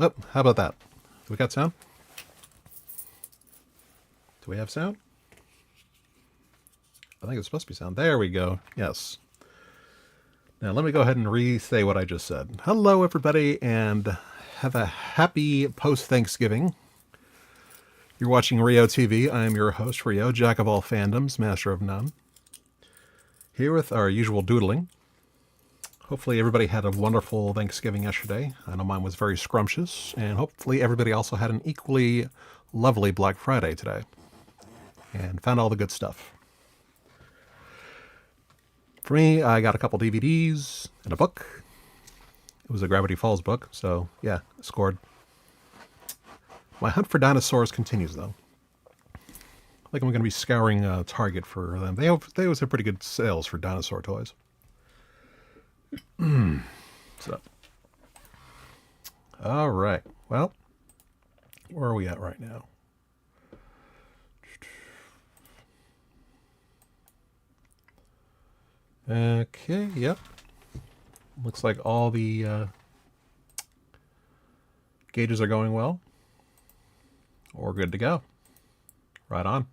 Oh, how about that? Do we got sound? Do we have sound? I think it's supposed to be sound. There we go. Yes. Now let me go ahead and re-say what I just said. Hello, everybody, and have a happy post-Thanksgiving. You're watching Reo TV. I am your host, Reo, jack of all fandoms, master of none. Here with our usual doodling. Hopefully everybody had a wonderful Thanksgiving yesterday. I know mine was very scrumptious, and hopefully everybody also had an equally lovely Black Friday today and found all the good stuff. For me, I got a couple DVDs and a book. It was a Gravity Falls book, so yeah, I scored. My hunt for dinosaurs continues, though. I think I'm going to be scouring Target for them. They always have pretty good sales for dinosaur toys. So, all right. Well, where are we at right now? Okay, yep. Looks like all the gauges are going well. We're good to go. Right on.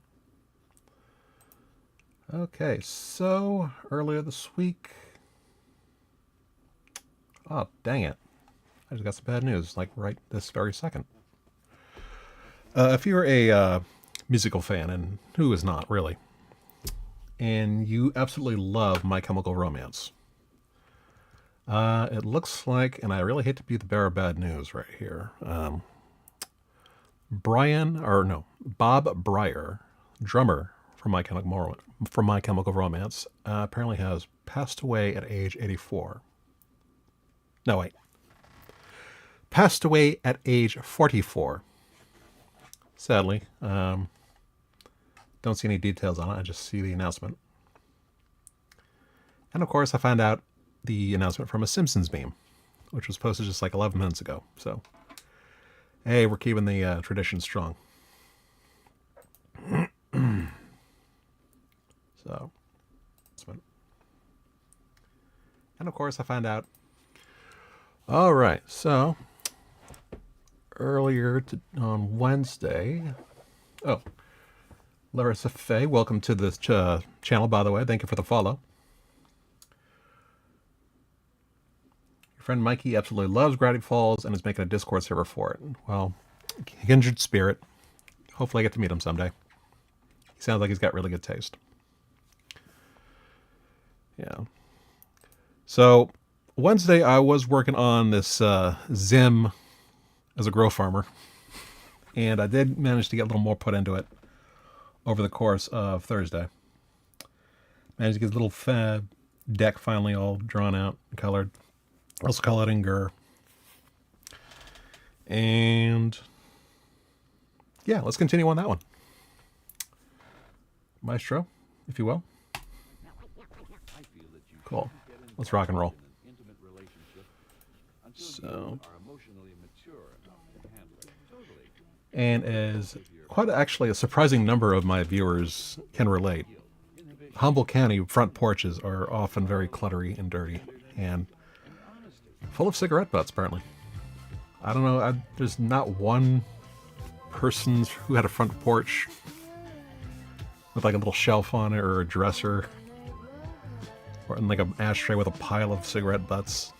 Okay, so earlier this week... Oh, dang it. I just got some bad news, like right this very second. If you're a musical fan, and who is not, really, and you absolutely love My Chemical Romance, it looks like, and I really hate to be the bearer of bad news right here, Bob Breyer, drummer from My Chemical Romance, apparently has passed away at age 84. No, wait. Passed away at age 44. Sadly. Don't see any details on it. I just see the announcement. And of course, I found out the announcement from a Simpsons meme, which was posted just like 11 minutes ago. So, hey, we're keeping the tradition strong. So, and of course, I found out. All right, so earlier on Wednesday. Oh, Larissa Faye, welcome to this channel, by the way. Thank you for the follow. Your friend Mikey absolutely loves Gravity Falls and is making a Discord server for it. Well, kindred spirit. Hopefully I get to meet him someday. He sounds like he's got really good taste. Yeah. So Wednesday I was working on this Zim as a grow farmer. And I did manage to get a little more put into it over the course of Thursday. Managed to get a little deck finally all drawn out and colored. Also colored in Gur. And yeah, let's continue on that one. Maestro, if you will. Cool. Let's rock and roll. So, and as quite actually a surprising number of my viewers can relate, Humboldt County front porches are often very cluttery and dirty and full of cigarette butts, apparently. I don't know, there's not one person who had a front porch with like a little shelf on it or a dresser or like an ashtray with a pile of cigarette butts.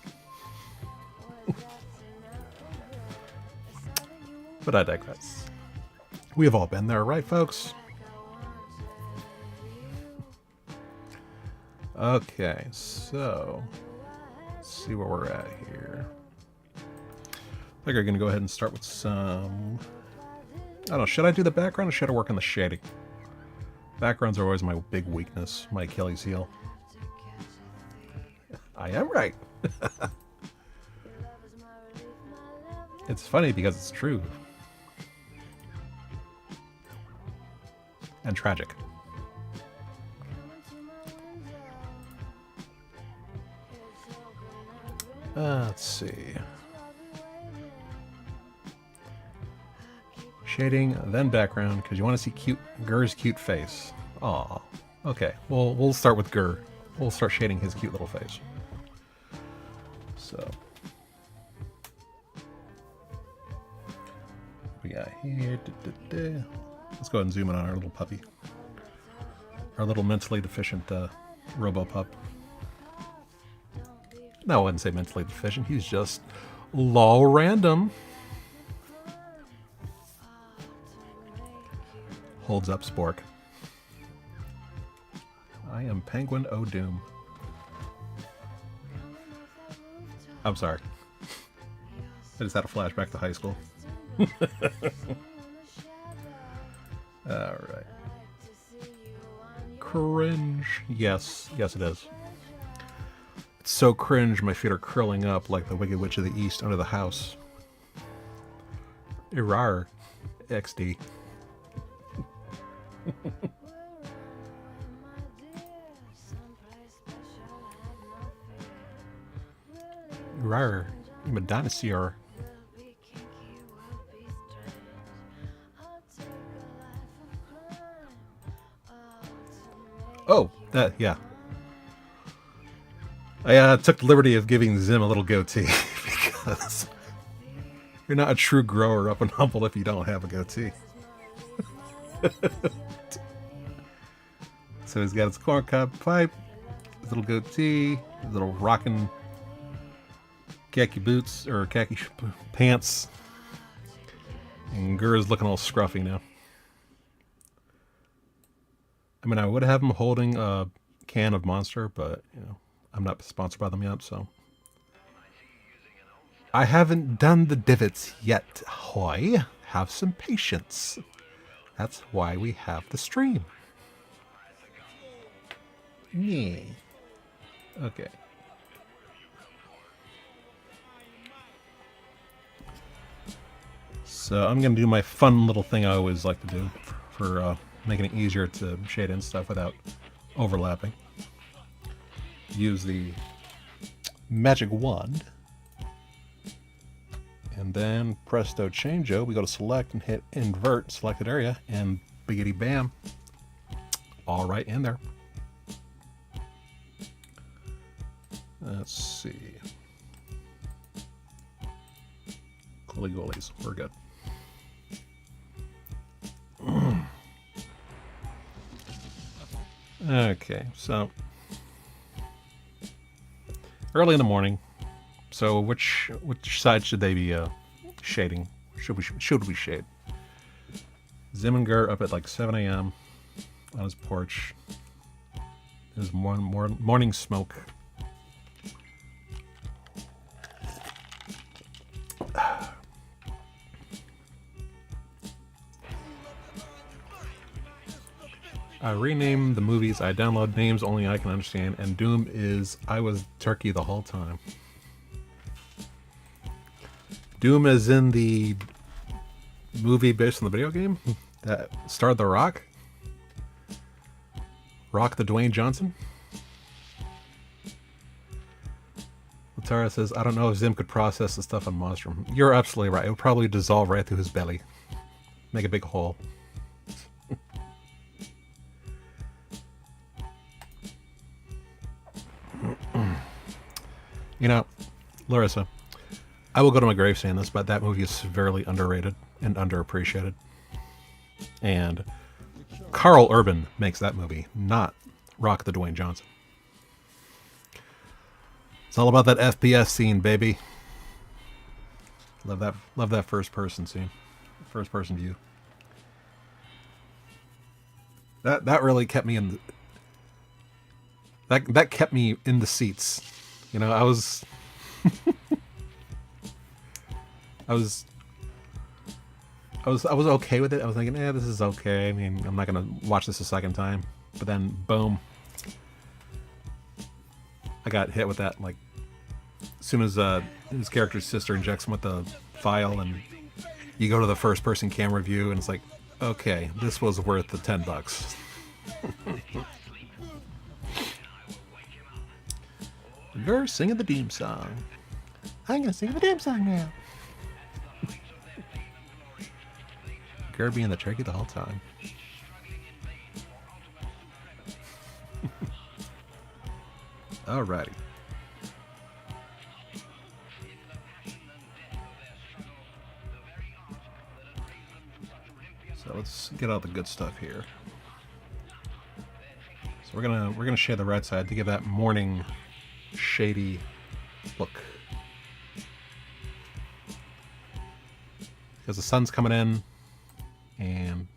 But I digress. We have all been there, right, folks? Okay, so let's see where we're at here. I think we're going to go ahead and start with some... I don't know, should I do the background or should I work on the shading? Backgrounds are always my big weakness, my Achilles heel. I am right. It's funny because it's true. And tragic. Let's see. Shading, then background, because you want to see Gur's cute face. Aw. Okay, well, we'll start with Gur. We'll start shading his cute little face. So. we got here? Let's go ahead and zoom in on our little puppy. Our little mentally deficient RoboPup. No, I wouldn't say mentally deficient. He's just lol random. Holds up Spork. I am Penguin O'Doom. I'm sorry. I just had a flashback to high school. Alright. Cringe. Yes. Yes, it is. It's so cringe, my feet are curling up like the Wicked Witch of the East under the house. Irar. XD. Irar. I'm a dinosaur. Oh, that, yeah. I took the liberty of giving Zim a little goatee because you're not a true grower up and humble if you don't have a goatee. So he's got his corncob pipe, his little goatee, his little rockin' khaki boots or khaki pants, and Gur's looking all scruffy now. I mean, I would have him holding a can of Monster, but, you know, I'm not sponsored by them yet, so. I haven't done the divots yet, hoy. Have some patience. That's why we have the stream. Yeah. Okay. So I'm going to do my fun little thing I always like to do for making it easier to shade in stuff without overlapping. Use the magic wand. And then presto changeo, we go to select and hit invert selected area, and biggity bam. All right in there. Let's see. Coolly goalies, we're good. Okay, so early in the morning. So which side should they be shading? Should we shade? Zim and Gur up at like 7 a.m. on his porch. His morning smoke. I rename the movies, I download names only I can understand, and Doom is I was turkey the whole time. Doom is in the movie based on the video game that starred The Rock. Rock the Dwayne Johnson. Latara says, I don't know if Zim could process the stuff on Monstrum. You're absolutely right. It would probably dissolve right through his belly. Make a big hole. You know, Larissa, I will go to my grave saying this, but that movie is severely underrated and underappreciated. And Carl Urban makes that movie, not Rock the Dwayne Johnson. It's all about that FPS scene, baby. Love that first person scene. First person view. That really kept me in the, that kept me in the seats. You know, I was okay with it. I was thinking, this is okay. I mean, I'm not gonna watch this a second time. But then, boom, I got hit with that. Like, as soon as his character's sister injects him with the file, and you go to the first-person camera view, and it's like, okay, this was worth the $10. You're singing the Doom song. I'm gonna sing the Doom song now. Gur being the turkey the whole time. Alrighty. So let's get out the good stuff here. So we're gonna shade the right side to give that morning shady look. Because the sun's coming in, and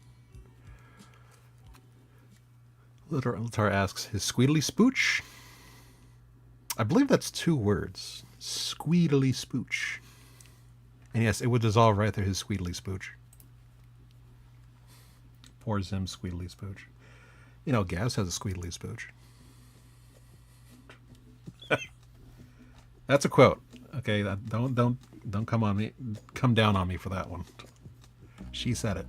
Littara asks, his squeedly spooch? I believe that's 2 words. Squeedly spooch. And yes, it would dissolve right through his squeedly spooch. Poor Zim squeedly spooch. You know, Gaz has a squeedly spooch. That's a quote. Okay, don't come on me. Come down on me for that one. She said it.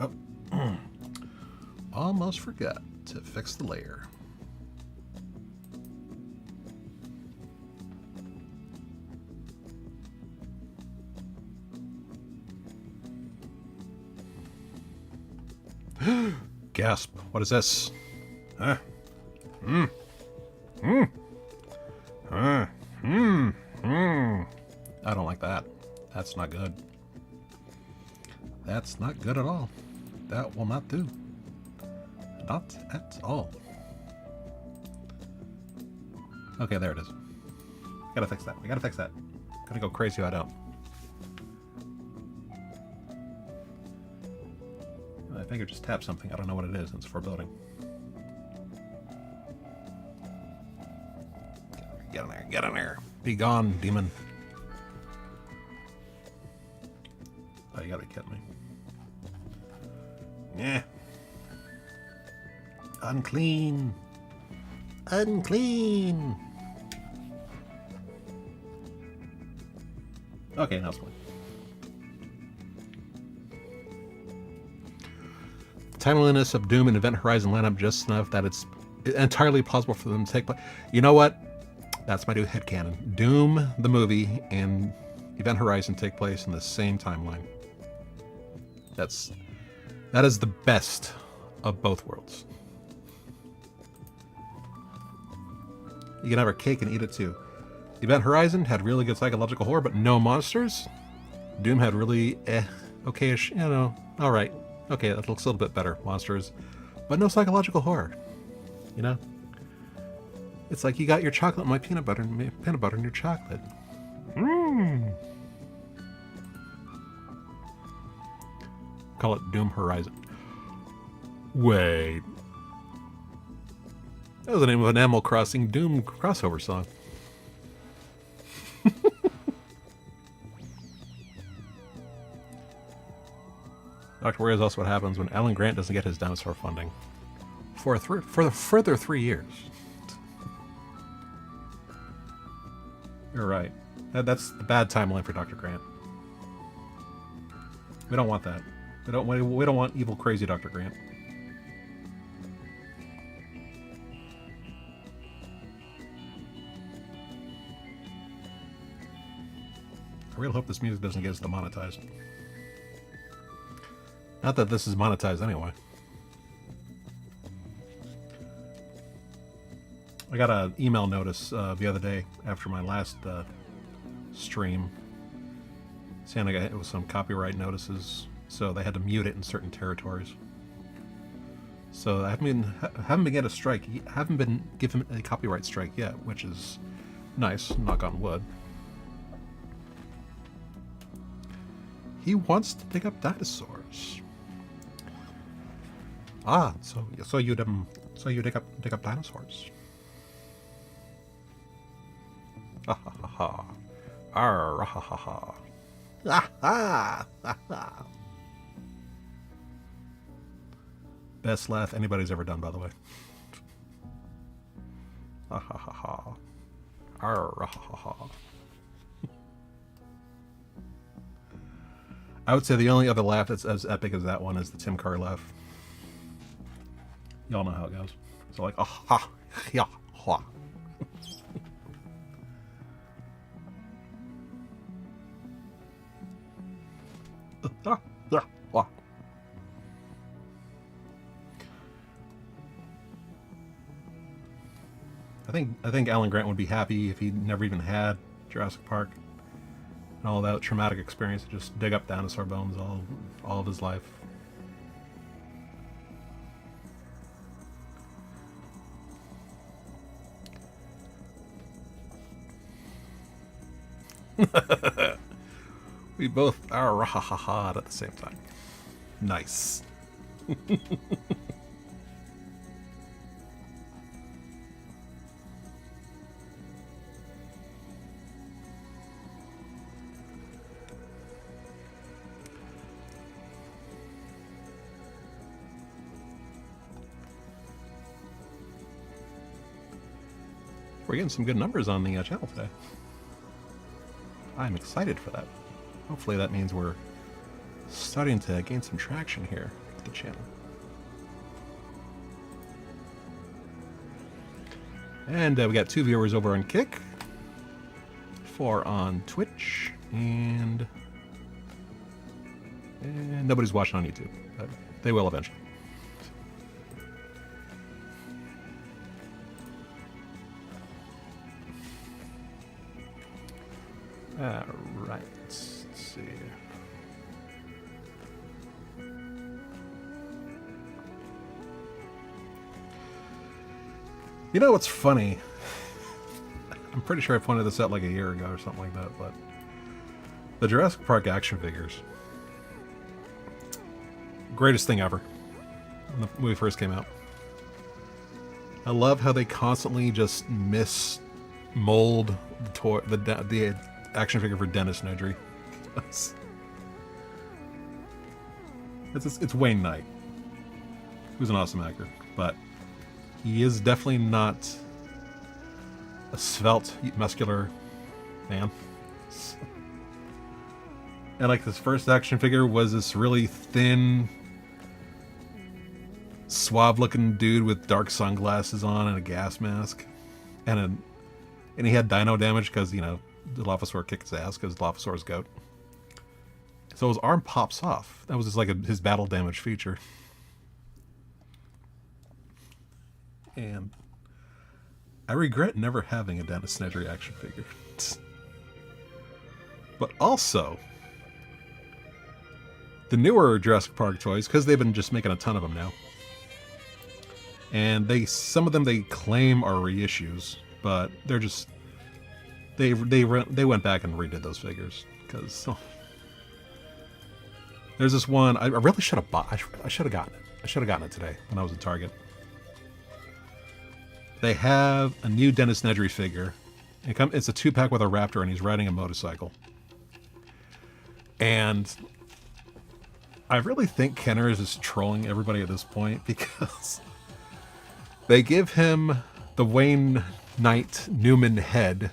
Oh, almost forgot to fix the layer. Gasp. What is this? I don't like that. That's not good. That's not good at all. That will not do. Not at all. Okay, there it is. Gotta fix that. We gotta fix that. Gonna go crazy if I don't. My finger just tapped something. I don't know what it is. It's foreboding. Get in there. Get in there. Be gone, demon. Oh, you gotta be kidding me. Yeah. Unclean. Unclean. Okay, now it's fine. Timeliness of Doom and Event Horizon line up just enough that it's entirely plausible for them to take place. You know what? That's my new headcanon. Doom, the movie, and Event Horizon take place in the same timeline. That is the best of both worlds. You can have our cake and eat it too. Event Horizon had really good psychological horror, but no monsters. Doom had really okayish, you know, alright. Okay, that looks a little bit better. Monsters, but no psychological horror. You know? It's like you got your chocolate and my peanut butter and your chocolate. Mmm. Call it Doom Horizon. Wait. That was the name of an Animal Crossing Doom crossover song. Dr. Ware is also what happens when Alan Grant doesn't get his dinosaur funding. For the further 3 years. You're right. That's the bad timeline for Dr. Grant. We don't want that. We don't want evil, crazy Dr. Grant. I really hope this music doesn't get us demonetized. Not that this is monetized anyway. I got an email notice the other day after my last stream saying it was some copyright notices, so they had to mute it in certain territories. So I haven't been get a strike. Haven't been given a copyright strike yet, which is nice. Knock on wood. He wants to pick up dinosaurs. Ah, so you dig up dinosaurs. Ha ha ha ha. Arr ha ha ha. Ah ha ha ha. Best laugh anybody's ever done, by the way. Ha ha ha ha. Arr ha ha ha. I would say the only other laugh that's as epic as that one is the Tim Carr laugh. Y'all know how it goes. So like, ah ha, yeah, ha. I think Alan Grant would be happy if he never even had Jurassic Park and all that traumatic experience to just dig up dinosaur bones all of his life. We both are ha ha ha at the same time. Nice. We're getting some good numbers on the channel today. I'm excited for that. Hopefully that means we're starting to gain some traction here with the channel. And we got 2 viewers over on Kick, 4 on Twitch, and nobody's watching on YouTube. But they will eventually. Alright, let's see. You know what's funny? I'm pretty sure I pointed this out like a year ago or something like that, but the Jurassic Park action figures. Greatest thing ever when the movie first came out. I love how they constantly just mold the action figure for Dennis Nedry. It's Wayne Knight, who's an awesome actor, but he is definitely not a svelte, muscular man. And like this first action figure was this really thin, suave-looking dude with dark sunglasses on and a gas mask, and he had dino damage because, you know, the Dilophosaur kicked his ass because Dilophosaur's goat. So his arm pops off. That was just like his battle damage feature. And I regret never having a Dennis Nedry action figure. But also, the newer Jurassic Park toys, because they've been just making a ton of them now. And some of them they claim are reissues, but they're just they went back and redid those figures because there's this one I really should have bought. I should have gotten it. I should have gotten it today when I was at Target. They have a new Dennis Nedry figure. It's a 2-pack with a raptor, and he's riding a motorcycle. And I really think Kenner is just trolling everybody at this point because they give him the Wayne Knight Newman head.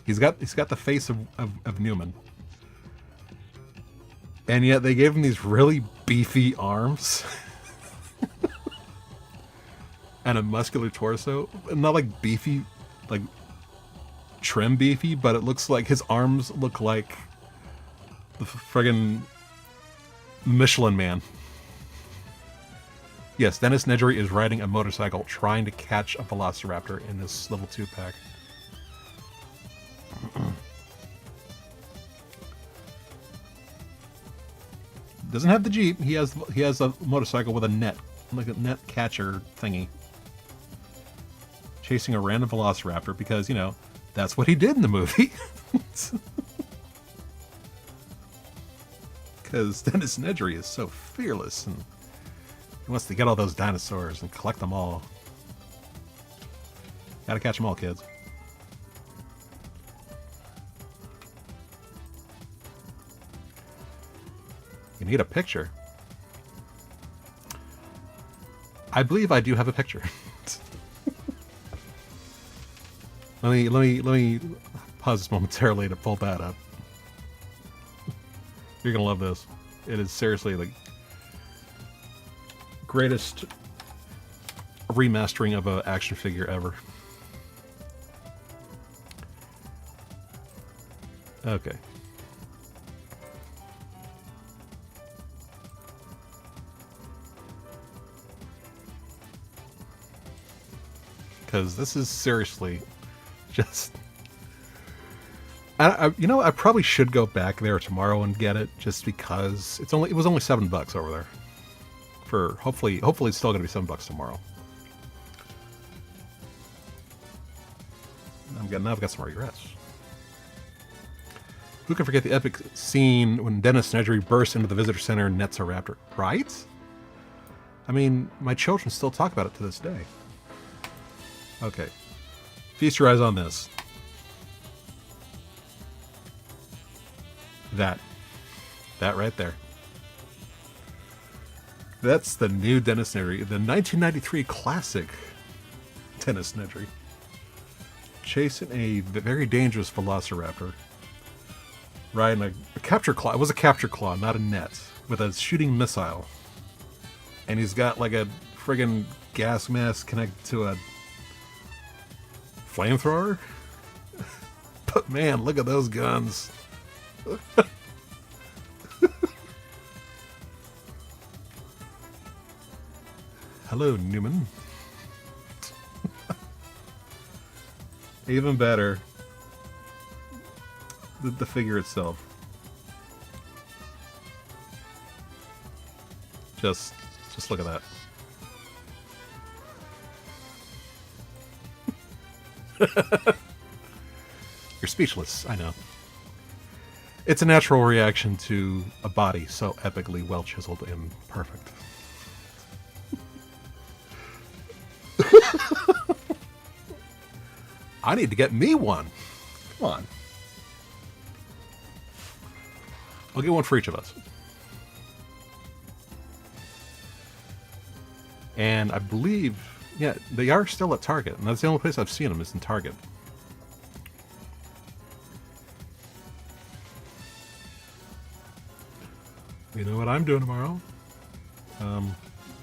He's got the face of Newman. And yet they gave him these really beefy arms. And a muscular torso. Not like beefy, like trim beefy, but it looks like his arms look like the friggin' Michelin Man. Yes, Dennis Nedry is riding a motorcycle trying to catch a velociraptor in this little 2-pack. Doesn't have the Jeep. He has a motorcycle with a net, like a net catcher thingy, chasing a random velociraptor because, you know, that's what he did in the movie. Because Dennis Nedry is so fearless and he wants to get all those dinosaurs and collect them all. Gotta catch them all, kids. You need a picture. I believe I do have a picture. let me pause this momentarily to pull that up. You're gonna love this. It is seriously the greatest remastering of an action figure ever. Okay. Because this is seriously just I probably should go back there tomorrow and get it, just because it was only $7 over there. For hopefully it's still gonna be $7 tomorrow. Now I've got some regrets. Who can forget the epic scene when Dennis Nedry bursts into the visitor center and nets a raptor? Right? I mean, my children still talk about it to this day. Okay. Feast your eyes on this. That right there. That's the new Dennis Nedry, the 1993 classic Dennis Nedry. Chasing a very dangerous velociraptor. Riding a capture claw. It was a capture claw, not a net. With a shooting missile. And he's got like a friggin' gas mask connected to a flamethrower. But man, look at those guns. Hello, Newman. Even better, the figure itself. Just look at that. You're speechless, I know. It's a natural reaction to a body so epically well chiseled and perfect. I need to get me one. Come on. I'll get one for each of us. And I believe, yeah, they are still at Target. And that's the only place I've seen them is in Target. You know what I'm doing tomorrow?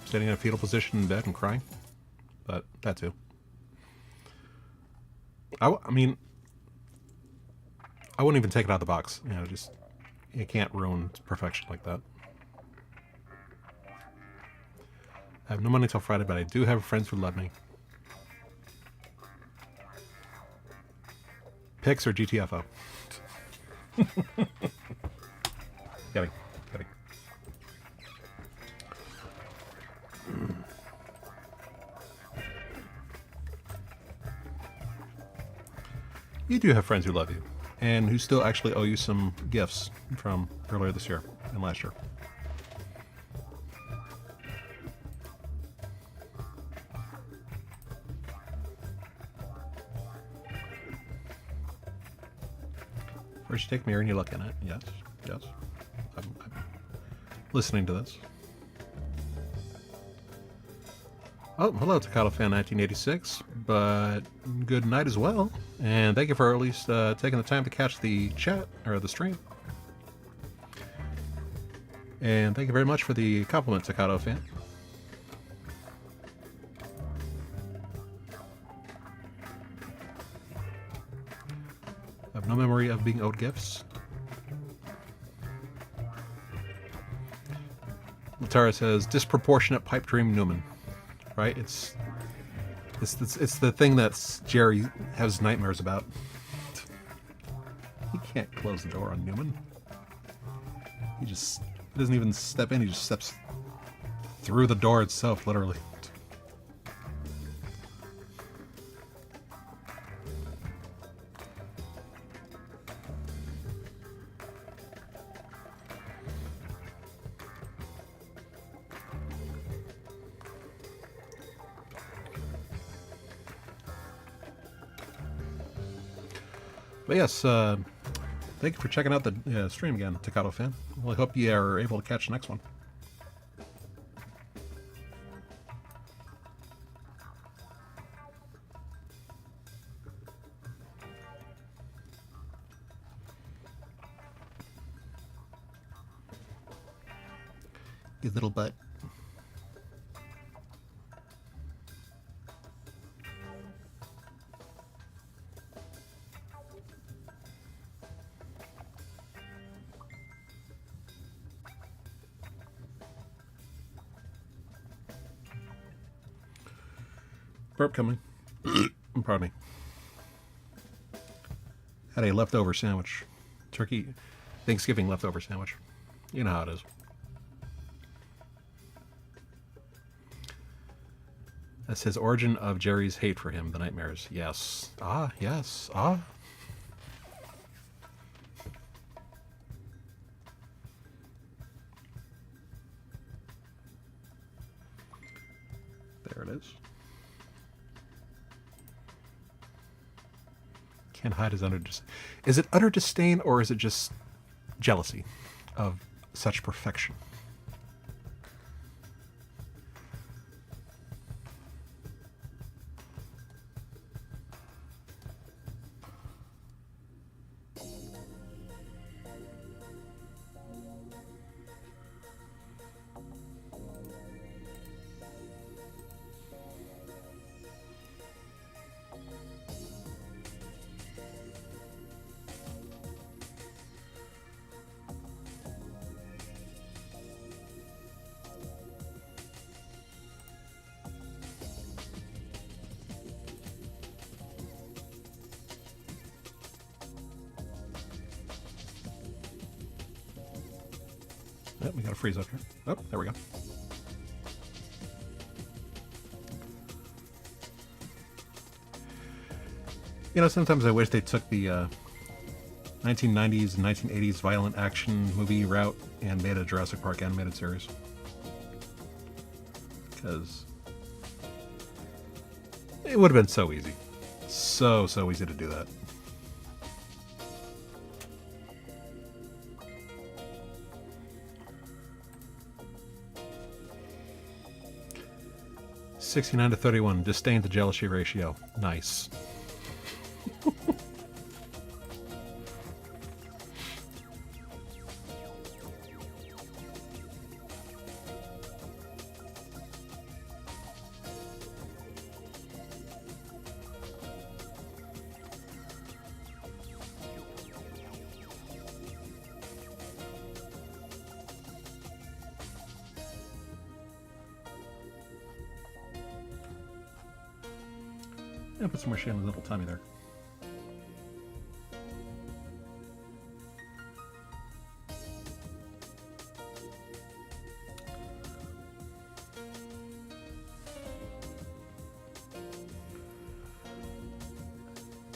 Sitting in a fetal position in bed and crying. But that too. I mean, I wouldn't even take it out of the box. You know, just, you can't ruin perfection like that. I have no money till Friday, but I do have friends who love me. Pix or GTFO? Kidding. You do have friends who love you, and who still actually owe you some gifts from earlier this year and last year. First you take mirror and you look in it. Yes. I'm listening to this. Oh, hello, Takato Fan 1986, but good night as well. And thank you for at least taking the time to catch the chat, or the stream. And thank you very much for the compliment, Takato Fan. I have no memory of being owed gifts. Latara says, disproportionate pipe dream Newman. Right? It's the thing that Jerry has nightmares about. He can't close the door on Newman. He doesn't even step in, he just steps through the door itself, literally. But yes, thank you for checking out the stream again, Takato Fan. Well, I hope you are able to catch the next one. You little butt. Burp coming. Pardon me. Had a leftover sandwich. Turkey Thanksgiving leftover sandwich. You know how it is. That's his origin of Jerry's hate for him, the nightmares. Yes. Ah, yes. Ah. There it is. Can't hide his utter disdain. Is it utter disdain or is it just jealousy of such perfection? Oh, we got a freeze up here. Oh, there we go. You know, sometimes I wish they took the 1990s and 1980s violent action movie route and made a Jurassic Park animated series. Because it would have been so easy. So easy to do that. (69-31) disdain to jealousy ratio. Nice. Yeah, put some more shit on his little tummy there.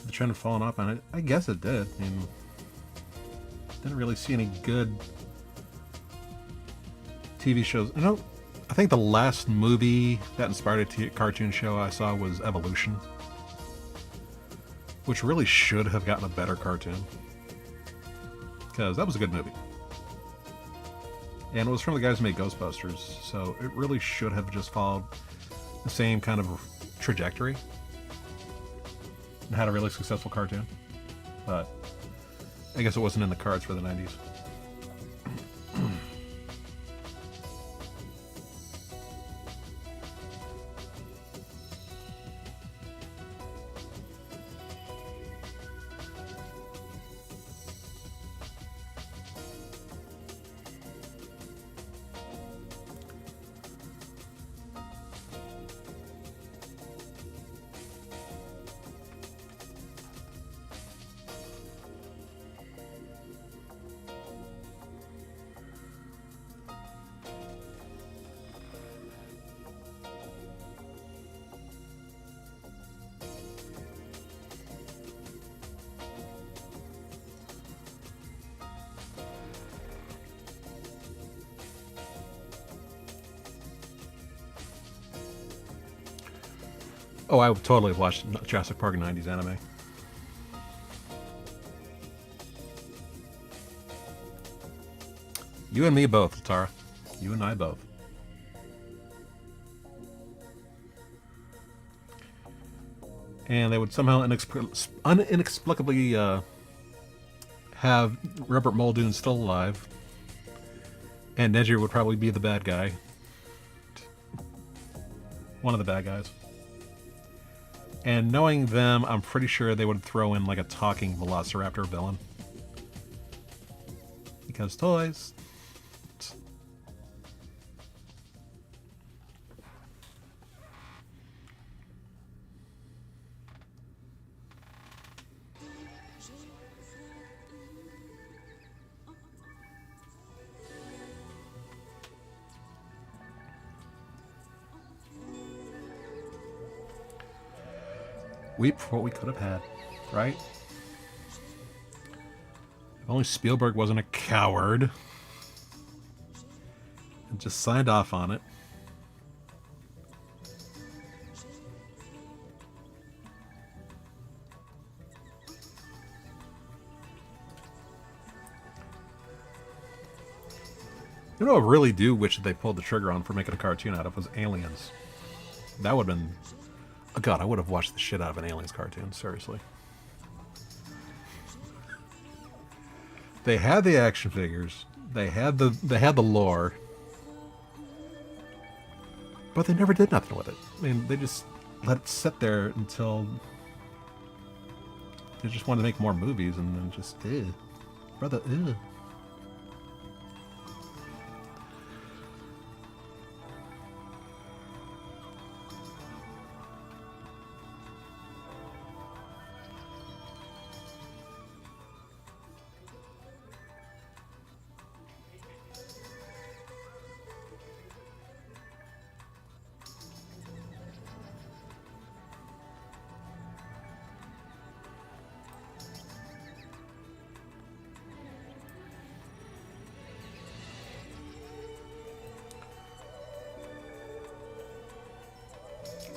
The trend of falling off on it? I guess it did. I mean, didn't really see any good TV shows. I think the last movie that inspired a cartoon show I saw was Evolution, which really should have gotten a better cartoon, because that was a good movie. And it was from the guys who made Ghostbusters, so it really should have just followed the same kind of trajectory and had a really successful cartoon. But I guess it wasn't in the cards for the 90s. Oh, I would totally watch Jurassic Park 90s anime. You and me both, Tara. You and I both. And they would somehow inexplicably have Robert Muldoon still alive. And Nedry would probably be the bad guy. One of the bad guys. And knowing them, I'm pretty sure they would throw in like a talking Velociraptor villain. Because toys. Weep for what we could have had, right? If only Spielberg wasn't a coward and just signed off on it. You know what I really do wish that they pulled the trigger on for making a cartoon out of was Aliens. That would have been... Oh god, I would have watched the shit out of an Aliens cartoon, seriously. They had the action figures, they had the lore, but they never did nothing with it. I mean, they just let it sit there until they just wanted to make more movies, and then just, brother,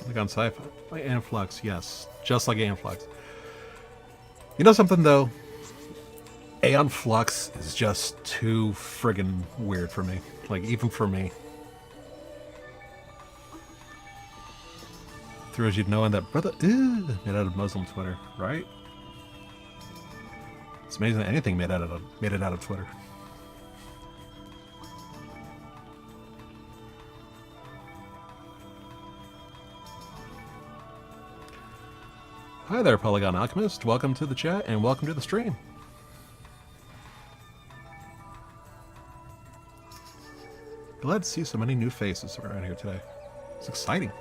Like on Sci-Fi. Like Anflux, yes. Just like Anflux. You know something, though? Aeon Flux is just too friggin' weird for me. Like, even for me. Throws you knowing that brother made out of Muslim Twitter, right? It's amazing that anything made it out of Twitter. Hi there, Polygon Alchemist. Welcome to the chat and welcome to the stream. Glad to see so many new faces around here today. It's exciting.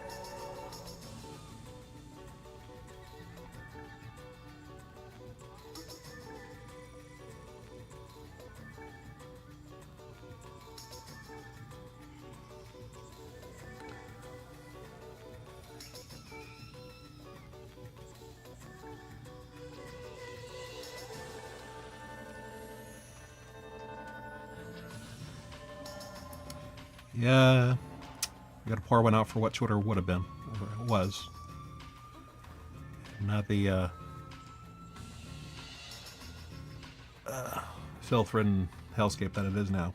Yeah, we gotta pour one out for what Twitter would have been, or was. Not the filth-ridden hellscape that it is now.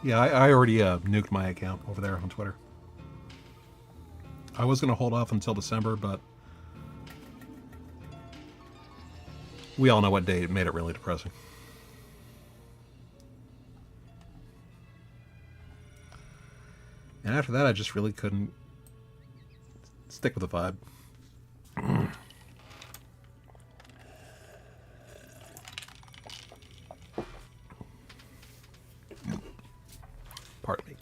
Yeah, I already nuked my account over there on Twitter. I was going to hold off until December, but we all know what day made it really depressing. And after that, I just really couldn't stick with the vibe. Pardon me.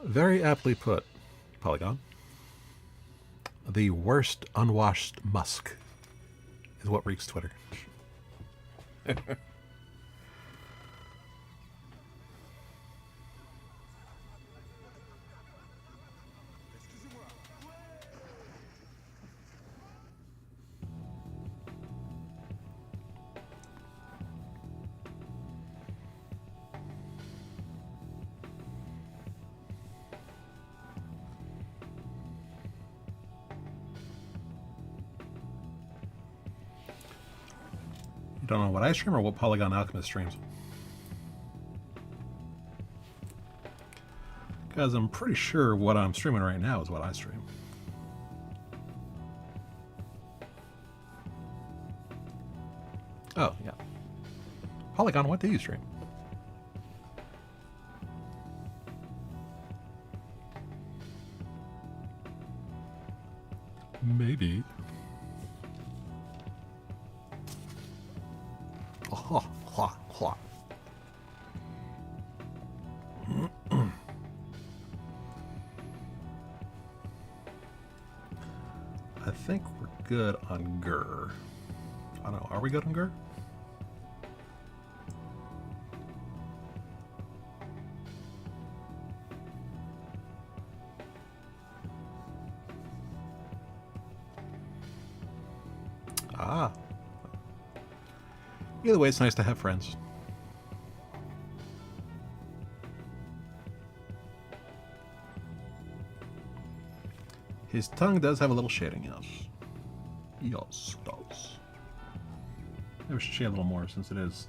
Very aptly put, Polygon. The worst unwashed musk is what reeks Twitter. Don't know what I stream or what Polygon Alchemist streams. Because I'm pretty sure what I'm streaming right now is what I stream. Oh, yeah. Polygon, what do you stream? Maybe. Oh, hlah, hlah. I think we're good on Gur. I don't know. Are we good on Gur? Ah. Either way, it's nice to have friends. His tongue does have a little shading, yes. Yes, it does. Maybe we should shade a little more since it is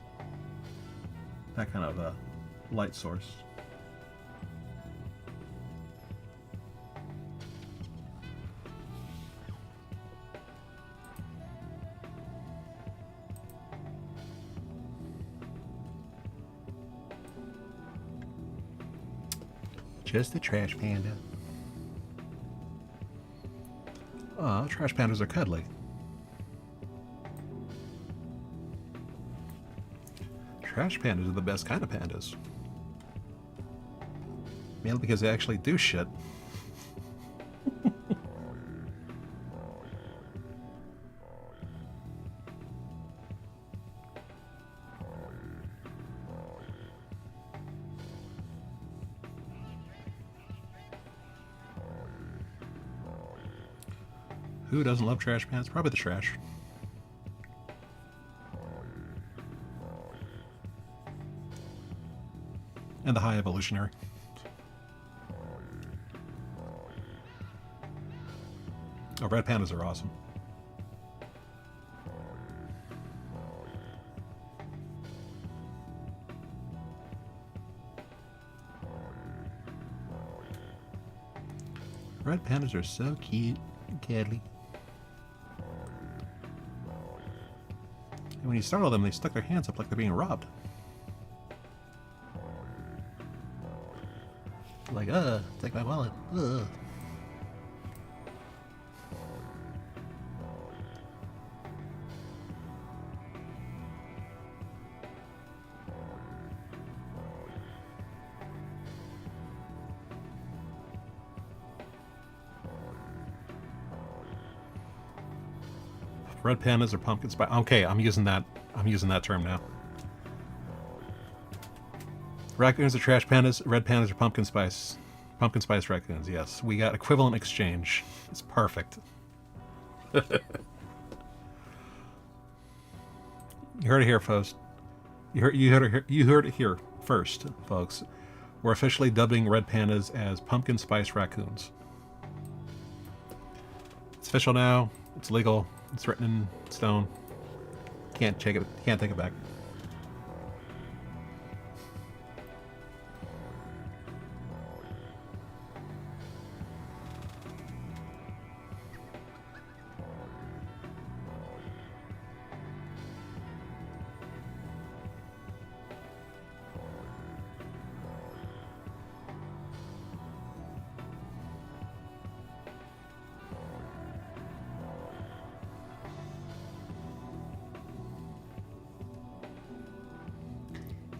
that kind of a light source. Just a trash panda. Trash pandas are cuddly. Trash pandas are the best kind of pandas. Mainly because they actually do shit. Who doesn't love trash pans? Probably the trash. And the high evolutionary. Oh, red pandas are awesome. Red pandas are so cute and cuddly. And when you startle them, they stuck their hands up like they're being robbed. Like, take my wallet. Red pandas or pumpkin spice. Okay, I'm using that term now. Raccoons are trash pandas. Red pandas are pumpkin spice. Pumpkin spice raccoons. Yes, we got equivalent exchange. It's perfect. You heard it here, folks. You heard it here first, folks. We're officially dubbing red pandas as pumpkin spice raccoons. It's official now. It's legal. It's written in stone. Can't take it back.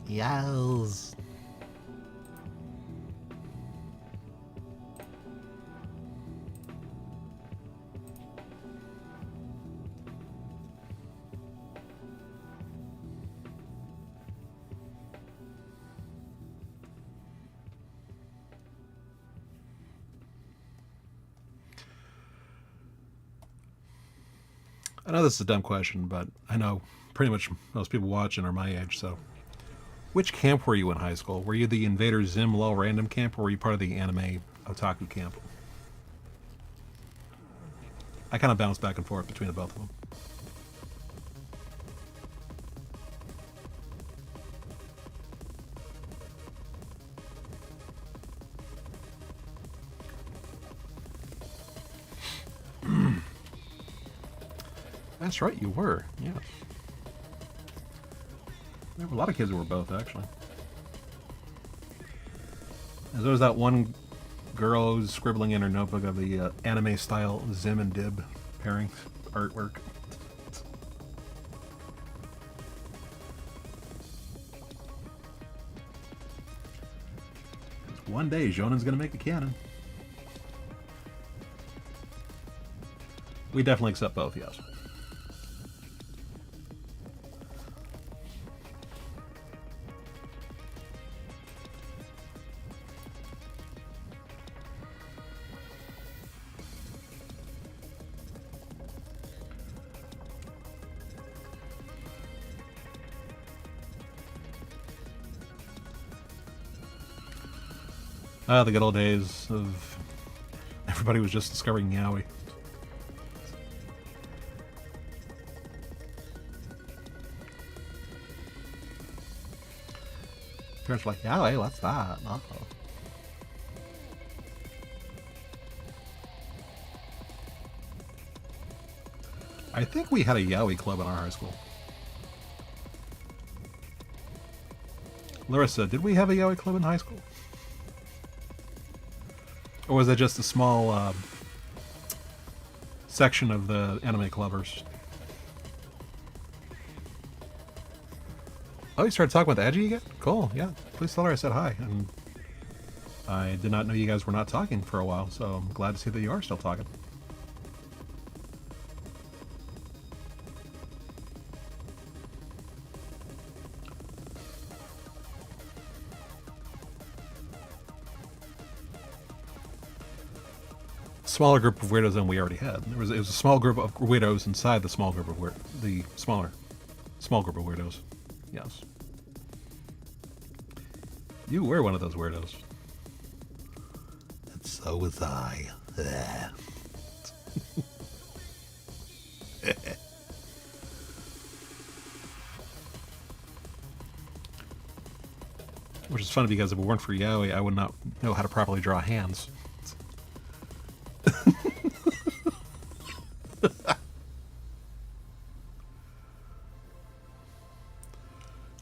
Yes. I know this is a dumb question, but I know pretty much most people watching are my age, so. Which camp were you in high school? Were you the Invader Zim Low Random camp, or were you part of the anime otaku camp? I kind of bounce back and forth between the both of them. That's right, you were. Yes. There were a lot of kids who were both, actually. And there was that one girl who's scribbling in her notebook of the anime-style Zim and Dib pairing artwork. One day, Jonen's gonna make a canon. We definitely accept both, yes. The good old days of everybody was just discovering yaoi. Parents were like, yaoi, what's that? Oh. I think we had a yaoi club in our high school. Larissa, did we have a yaoi club in high school? Or was it just a small section of the anime clubbers? Oh, you started talking with Edgy again? Cool, yeah. Please tell her I said hi. And I did not know you guys were not talking for a while, so I'm glad to see that you are still talking. Smaller group of weirdos than we already had. It was a small group of weirdos inside the small group of small group of weirdos. Yes. You were one of those weirdos. And so was I. Which is funny because if it weren't for yaoi, I would not know how to properly draw hands.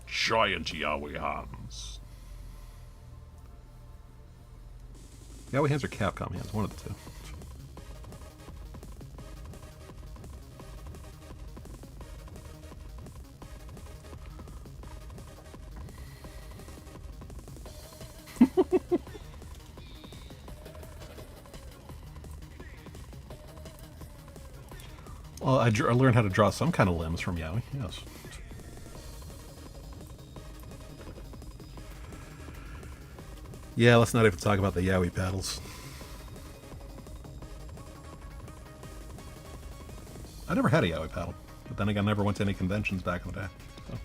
Giant yaoi hands. Yaoi hands or Capcom hands? One of the two. Well, I learned how to draw some kind of limbs from yaoi, yes. Yeah, let's not even talk about the yaoi paddles. I never had a yaoi paddle, but then again, I never went to any conventions back in the day. So.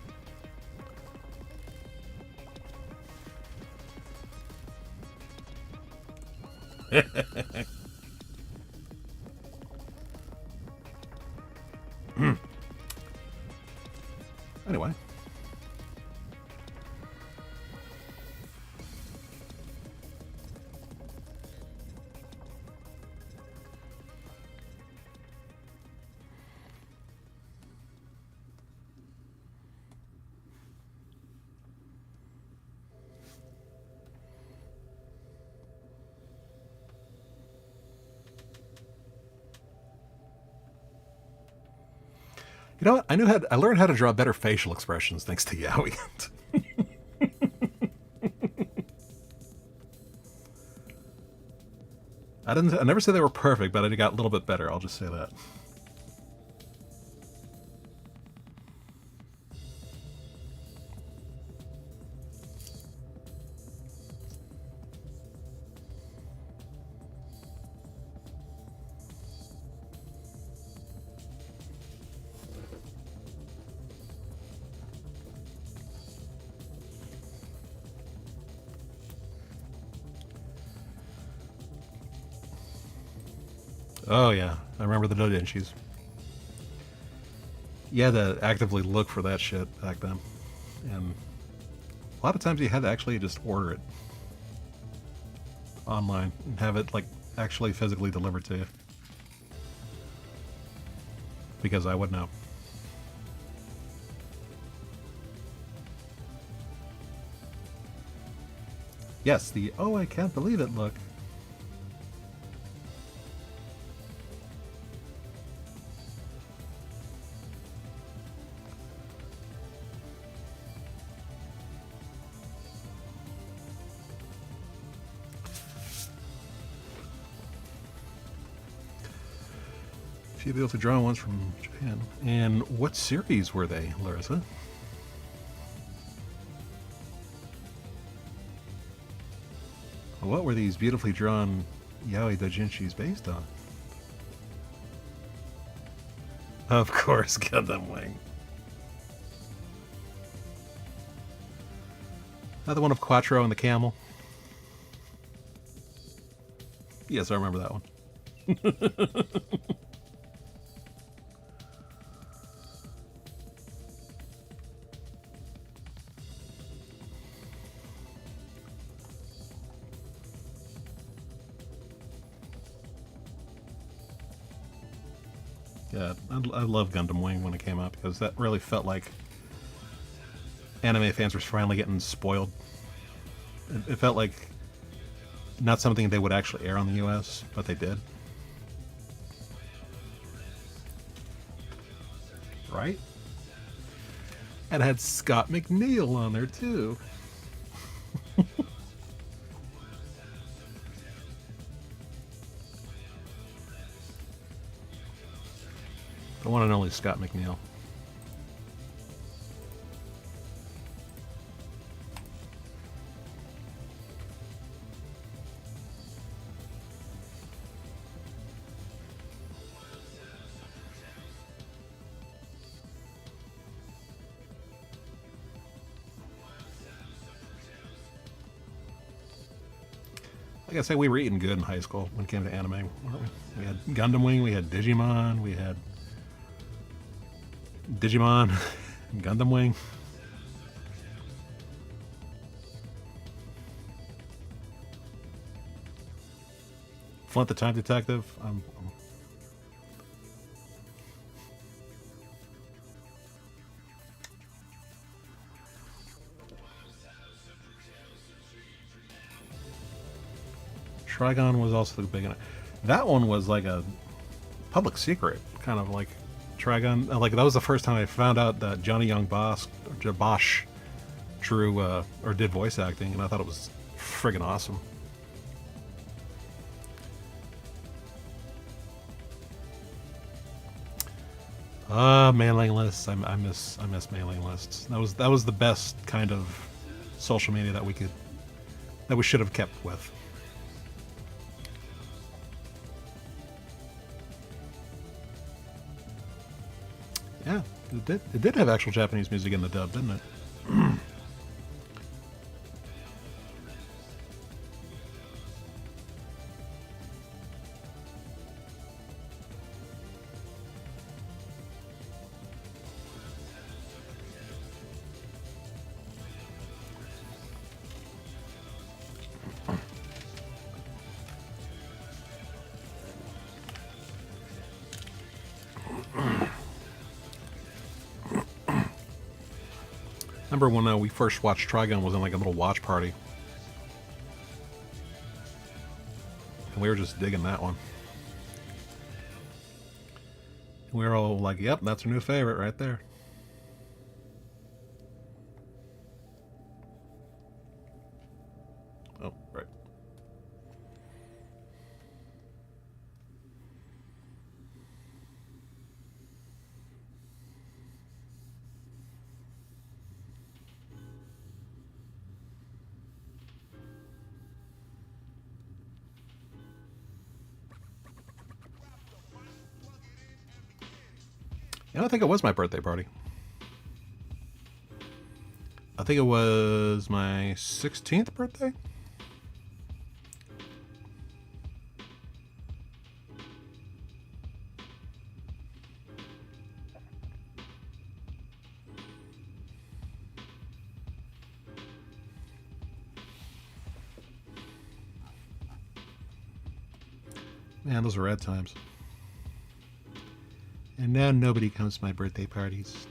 Anyway. You know what? I learned how to draw better facial expressions thanks to yaoi. I never said they were perfect, but I got a little bit better. I'll just say that. Oh yeah, I remember the doujinshis. You had to actively look for that shit back then, and a lot of times you had to actually just order it online and have it like actually physically delivered to you, because I would know. Yes, the oh, I can't believe it look. She'd be able to draw ones from Japan. And what series were they, Larissa? What were these beautifully drawn yaoi doujinshis based on? Of course, Gundam Wing. Another one of Quattro and the Camel. Yes, I remember that one. Yeah, I love Gundam Wing when it came out because that really felt like anime fans were finally getting spoiled. It felt like not something they would actually air on the US, but they did. Right? And it had Scott McNeil on there too. The one and only Scott McNeil. Like I say, we were eating good in high school when it came to anime, weren't we? We had Gundam Wing, we had Digimon, we had Digimon, Gundam Wing. Flint the Time Detective. Trigon was also the big one. That one was like a public secret, kind of like Trigon. Like that was the first time I found out that Johnny Young Bosch drew or did voice acting, and I thought it was friggin' awesome. Mailing lists. I miss mailing lists. That was the best kind of social media that we should have kept with. Yeah, it did have actual Japanese music in the dub, didn't it? Remember when we first watched Trigon was in like a little watch party. And we were just digging that one. We were all like, yep, that's our new favorite right there. Oh, right. And I think it was my birthday party. I think it was my 16th birthday. Man, those are rad times. And now nobody comes to my birthday parties.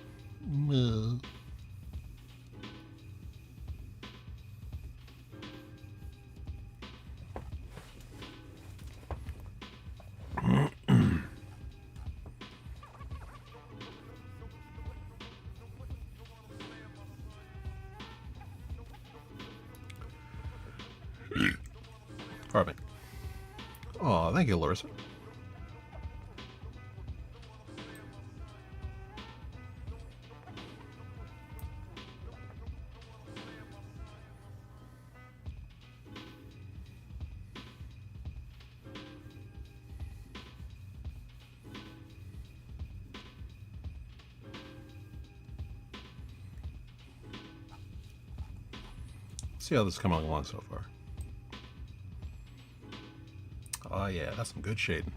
Pardon me. Oh, thank you, Larissa. See how this is coming along so far. Oh yeah, that's some good shading.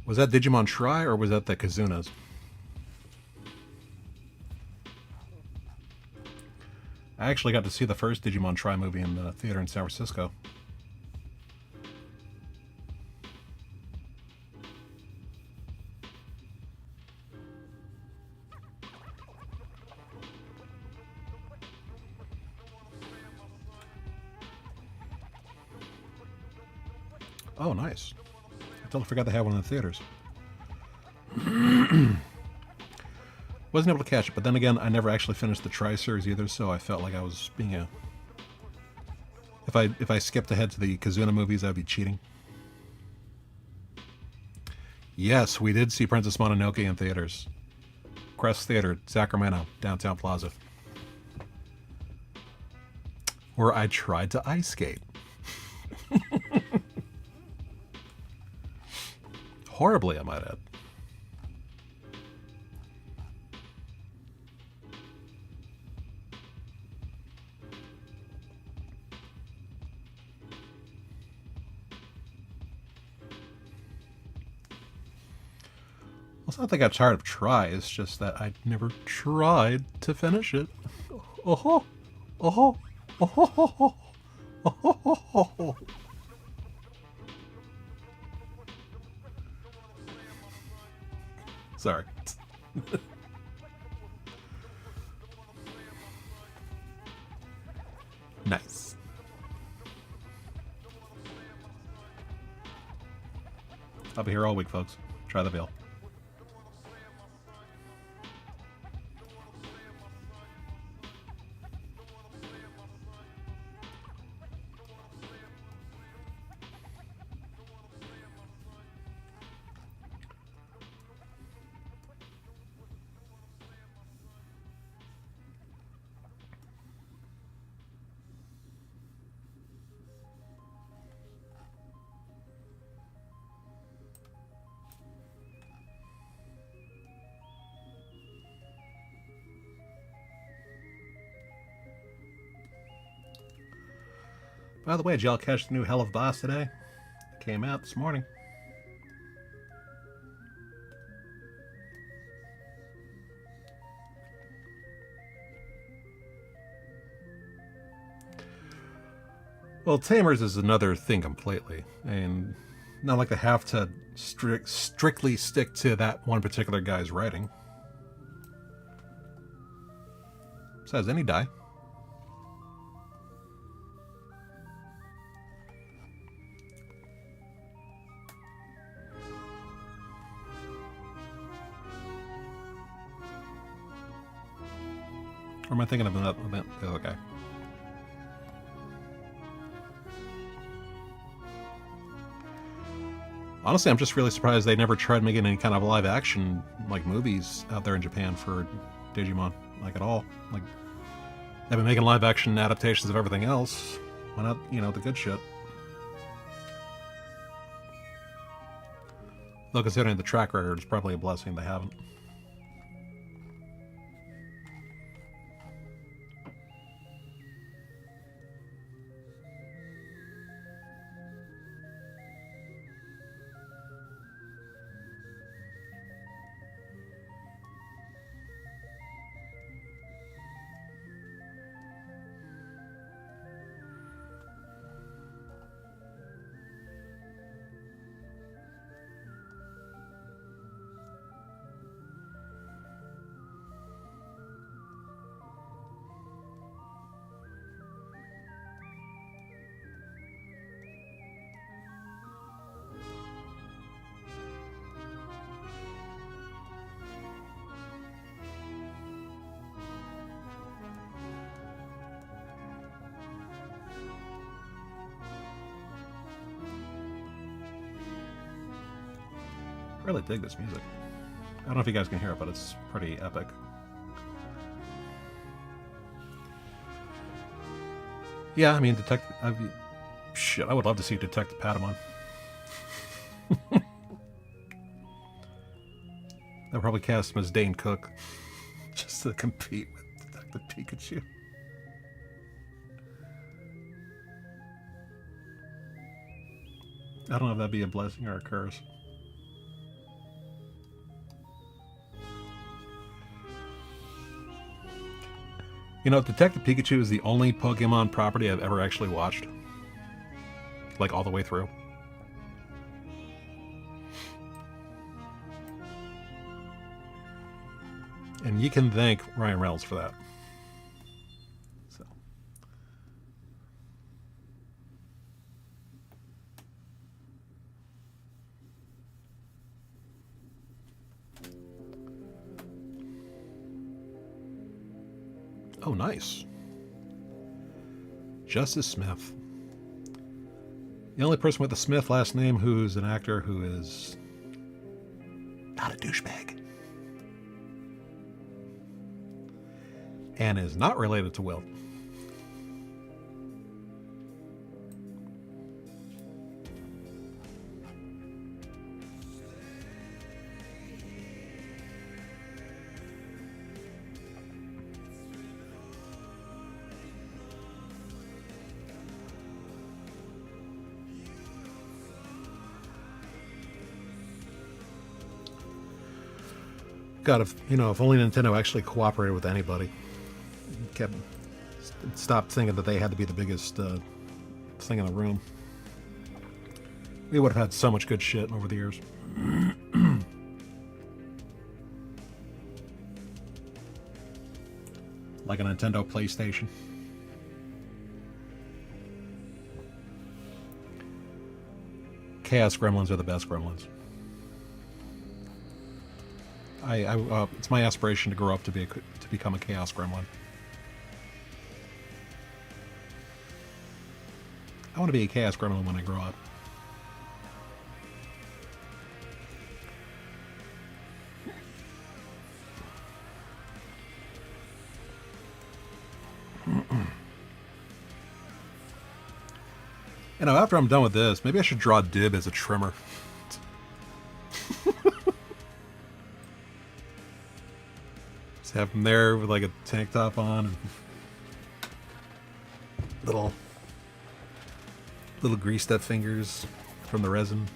Was that Digimon Try or was that the Kazunas? I actually got to see the first Digimon Try movie in the theater in San Francisco. Oh, nice. I totally forgot they had one in the theaters. Wasn't able to catch it, but then again, I never actually finished the Try series either, so I felt like I was being a... If I skipped ahead to the Kazuna movies, I'd be cheating. Yes, we did see Princess Mononoke in theaters. Crest Theater, Sacramento, Downtown Plaza. Where I tried to ice skate. Horribly, I might add. It's not that I got tired of Try, it's just that I never tried to finish it. Oh-ho! Oh-ho! Oh-ho! Oh-ho! Sorry. Nice. I'll be here all week, folks. Try the veil. By the way, did y'all catch the new Hell of Boss today? It came out this morning. Well, Tamers is another thing completely. And not like they have to strictly stick to that one particular guy's writing. Besides, any die. Or am I thinking of the other guy? Honestly, I'm just really surprised they never tried making any kind of live action like movies out there in Japan for Digimon, like at all. Like they've been making live action adaptations of everything else. Why not, you know, the good shit? Though considering the track record, it's probably a blessing they haven't. really dig this music. I don't know if you guys can hear it, but it's pretty epic. Yeah, I mean, shit, I would love to see Detective Patamon. They'll probably cast him as Dane Cook just to compete with Detective Pikachu. I don't know if that'd be a blessing or a curse. You know, Detective Pikachu is the only Pokemon property I've ever actually watched. Like, all the way through. And you can thank Ryan Reynolds for that. So. Oh, nice. Justice Smith. The only person with a Smith last name who's an actor who is not a douchebag. And is not related to Wilt. God, if only Nintendo actually cooperated with anybody, stopped thinking that they had to be the biggest thing in the room, we would have had so much good shit over the years. Like a Nintendo PlayStation. Chaos Gremlins are the best Gremlins. It's my aspiration to grow up to become a Chaos Gremlin. I want to be a Chaos Gremlin when I grow up. After I'm done with this, maybe I should draw Dib as a trimmer. Just have him there with like a tank top on and little greased up fingers from the resin.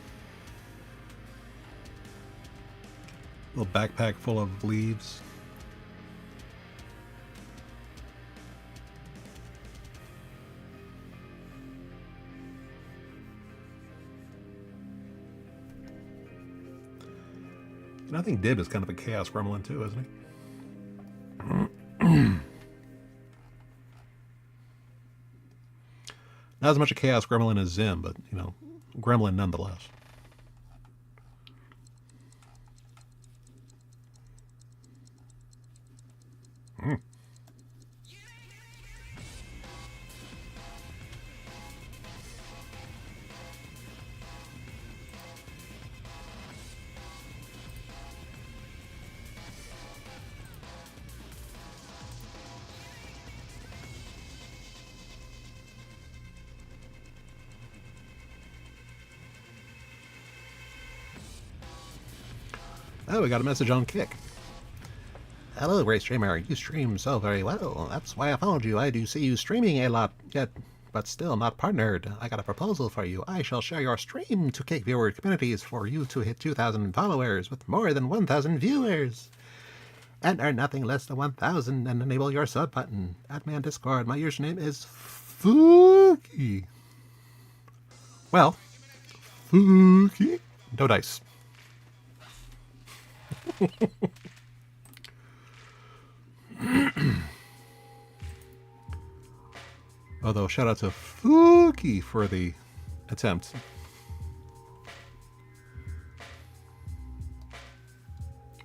Little backpack full of leaves. And I think Dib is kind of a Chaos Gremlin too, isn't he? Not as much a Chaos Gremlin as Zim, but, Gremlin nonetheless. Oh, we got a message on Kick. Hello, great streamer. You stream so very well. That's why I found you. I do see you streaming a lot, yet, but still not partnered. I got a proposal for you. I shall share your stream to Kick viewer communities for you to hit 2,000 followers with more than 1,000 viewers. And earn nothing less than 1,000 and enable your sub button. Add me on Discord. My username is Fooky. Well, Fooky. No dice. Although, shout out to Fooky for the attempt.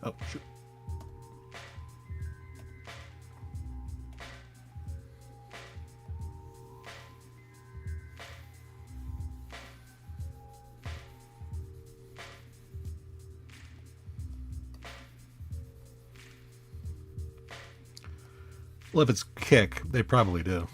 Oh, shoot. Well, if it's Kick, they probably do.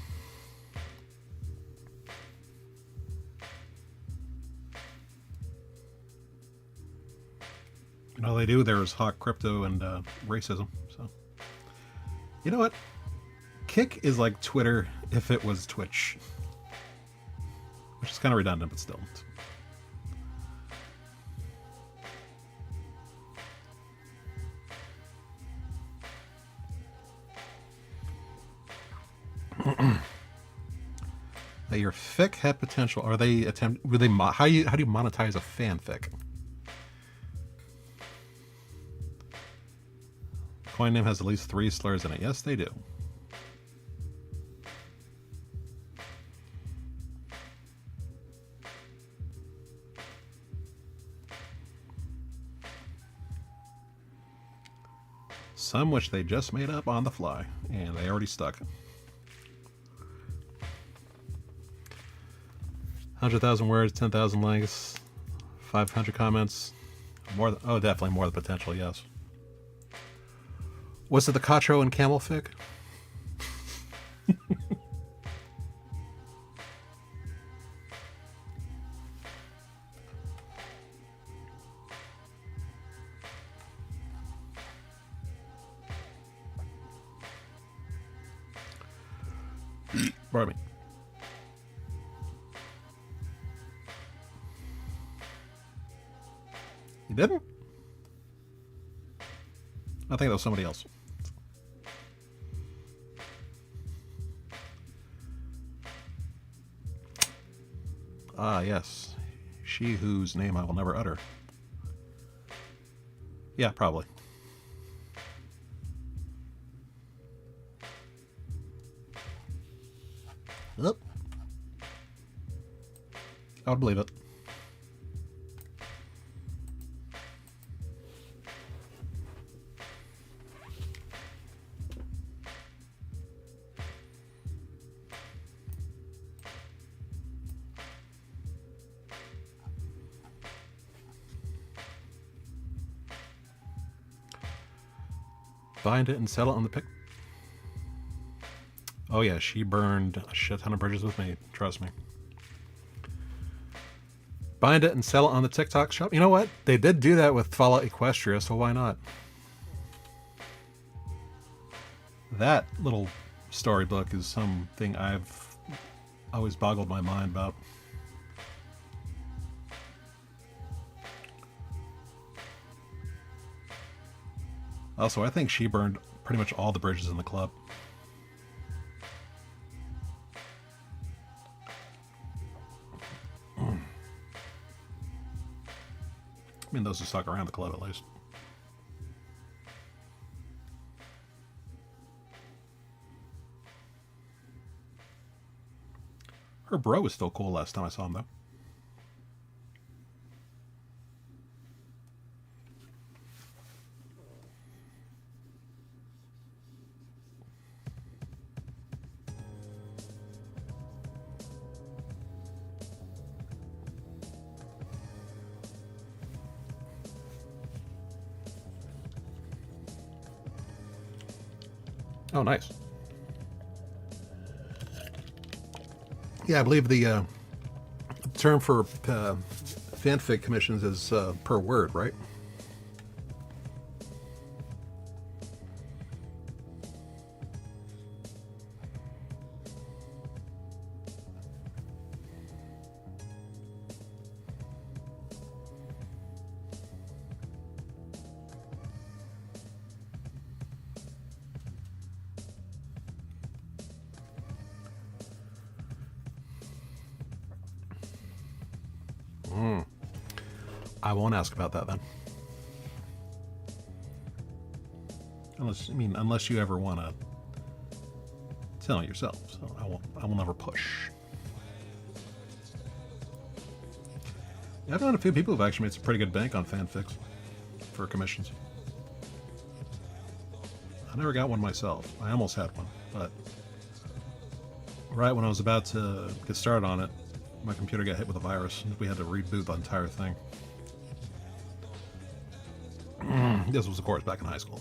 And all they do there is hawk crypto and racism. So, you know what? Kick is like Twitter if it was Twitch, which is kind of redundant, but still. Your fic had potential. Are they attempt? Were they? How do you monetize a fanfic? Coin name has at least 3 slurs in it. Yes, they do. Some which they just made up on the fly, and they already stuck. 100,000 words, 10,000 likes, 500 comments. More than, oh, definitely more than potential, yes. Was it the Cotro and Camel fic? Pardon me. You didn't? I think that was somebody else. Ah, yes. She whose name I will never utter. Yeah, probably. Oop. I would believe it. Bind it and sell it on the pic. Oh yeah, she burned a shit ton of bridges with me. Trust me. Bind it and sell it on the TikTok shop. You know what? They did do that with Fallout Equestria, so why not? That little storybook is something I've always boggled my mind about. Also, I think she burned pretty much all the bridges in the club. I mean, those who stuck around the club at least. Her bro was still cool last time I saw him, though. Oh, nice. Yeah, I believe the term for fanfic commissions is per word, right? I won't ask about that then. Unless you ever want to tell it yourself. So I will never push. Yeah, I've known a few people who've actually made some pretty good bank on fanfics for commissions. I never got one myself. I almost had one, but right when I was about to get started on it, my computer got hit with a virus and we had to reboot the entire thing. This was, of course, back in high school.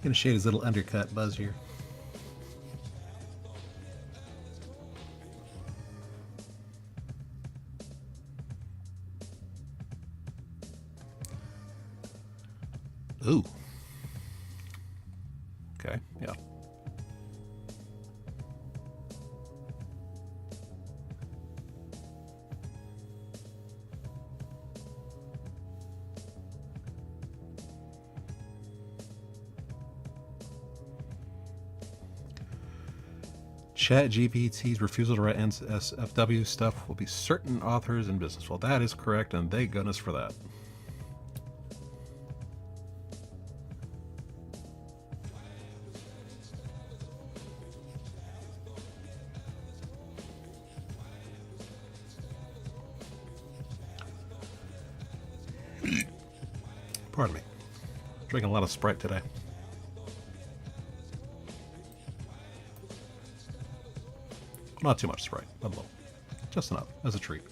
Gonna shade his little undercut buzz here. Ooh. Okay, yeah. ChatGPT's refusal to write NSFW stuff will be certain authors and business. Well, that is correct, and thank goodness for that. Pardon me. Drinking a lot of Sprite today. Not too much Sprite, but a little. Just enough, as a treat.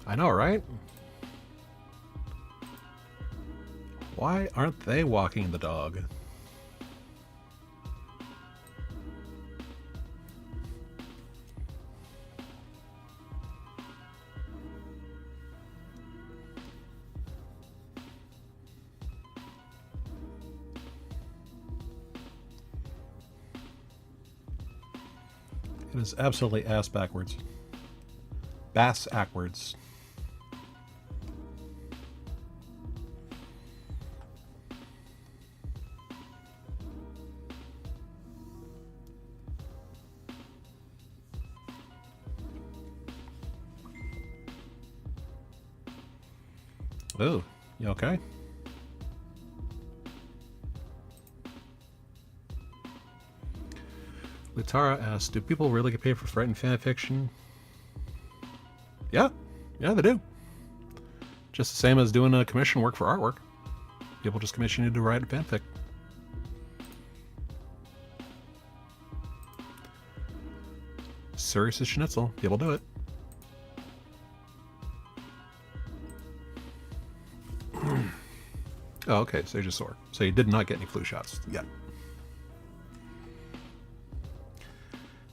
I know, right? Why aren't they walking the dog? It is absolutely ass backwards. Bass backwards. Oh, you okay? Lutara asks, do people really get paid for writing fan fiction? Yeah, they do. Just the same as doing a commission work for artwork. People just commission you to write a fanfic. Serious as schnitzel. People do it. Oh, okay, so you're just sore. So you did not get any flu shots yet.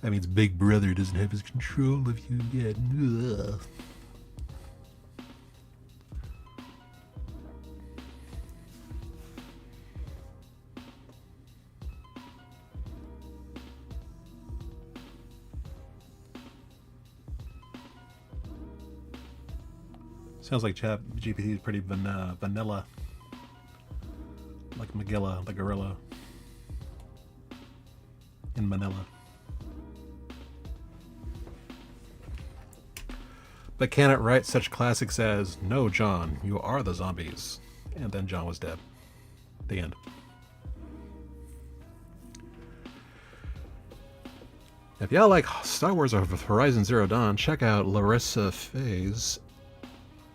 That means Big Brother doesn't have his control of you yet. Ugh. Sounds like GPT is pretty vanilla. Like Magilla, the gorilla. In Manila. But can it write such classics as, "No, John, you are the zombies," and then John was dead. The end. If y'all like Star Wars or Horizon Zero Dawn, check out Larissa Faye's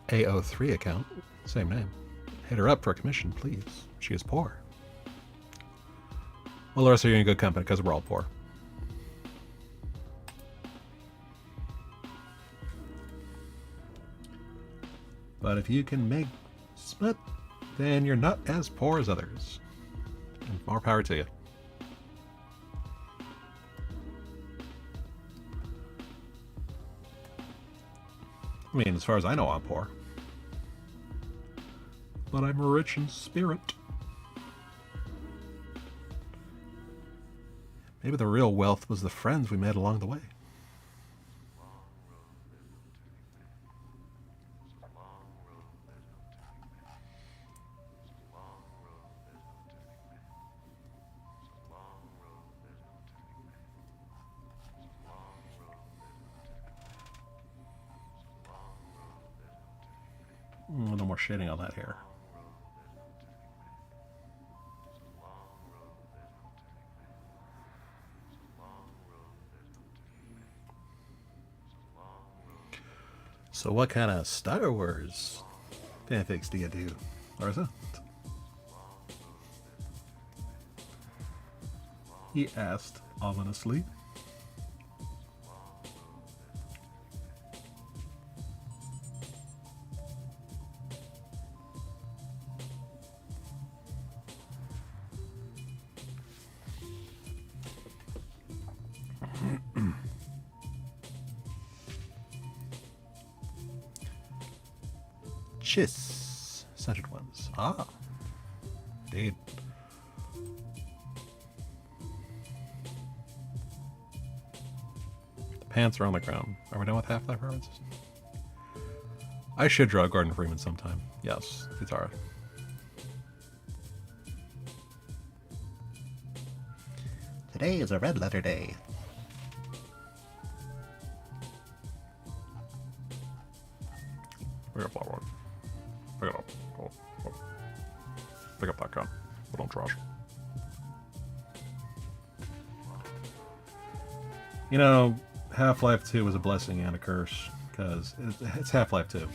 AO3 account. Same name. Hit her up for a commission, please. She is poor. Well, Larissa, you're in good company because we're all poor. But if you can make smut, then you're not as poor as others. And more power to you. I mean, as far as I know, I'm poor. But I'm rich in spirit. Maybe the real wealth was the friends we made along the way. No more shading on that hair. So what kind of Star Wars fanfics do you do, Larsa? He asked ominously. Chiss. Scented ones. Ah. Indeed. The pants are on the ground. Are we done with Half-Life references? I should draw Gordon Freeman sometime. Yes, Futara. Today is a red letter day. Pick up that one. Pick it up. Oh. Pick up that gun. But don't trash. You know, Half-Life 2 was a blessing and a curse, because it's Half-Life 2.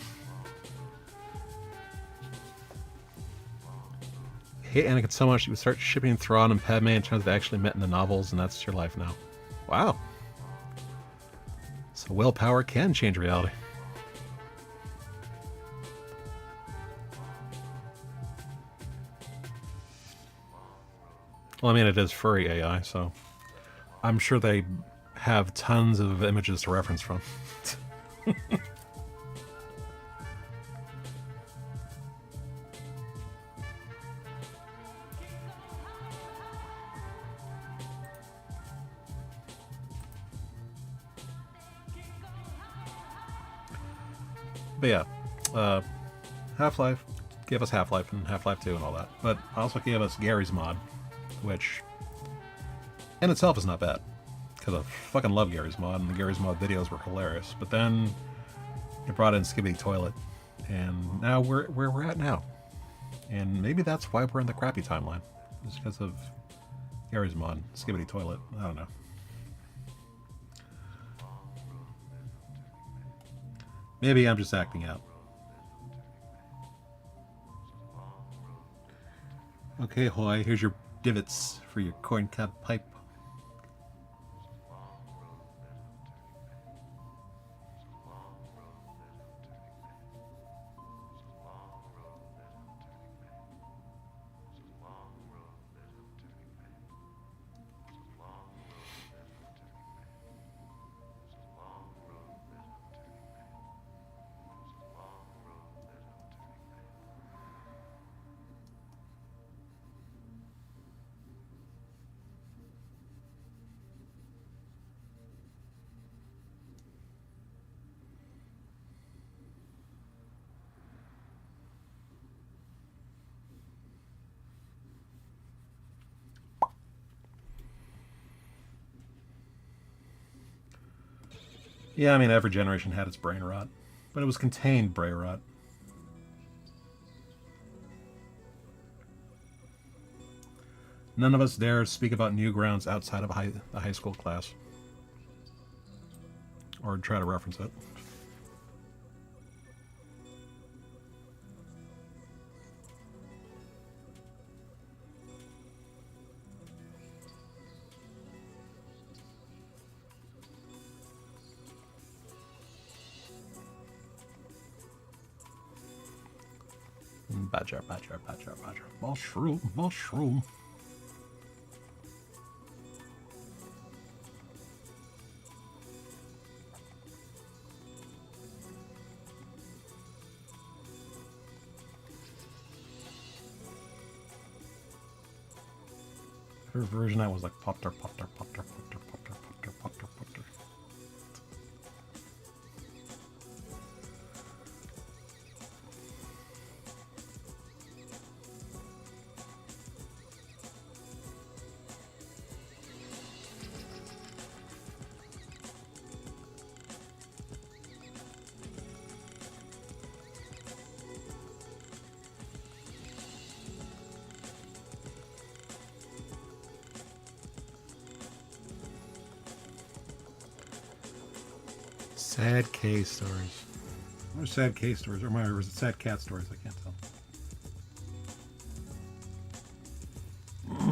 I hate Anakin so much you would start shipping Thrawn and Padme in terms of actually met in the novels, and that's your life now. Wow. So willpower can change reality. Well, I mean, it is furry AI, so I'm sure they have tons of images to reference from. But yeah, Half-Life gave us Half-Life and Half-Life 2 and all that, but also gave us Gary's mod, which in itself is not bad, because I fucking love Gary's mod, and the Gary's mod videos were hilarious. But then it brought in Skibidi Toilet, and now we're where we're at now. And maybe that's why we're in the crappy timeline, is because of Gary's mod, Skibidi Toilet. I don't know. Maybe I'm just acting out. Okay, Hoy, here's your divots for your corncob pipe. Yeah, I mean, every generation had its brain rot, but it was contained brain rot. None of us dare speak about Newgrounds outside of the high school class, or try to reference it. Badger. Mushroom. Her version that was like Potter. Sad case stories. Or sad case stories, or is it sad cat stories? I can't tell.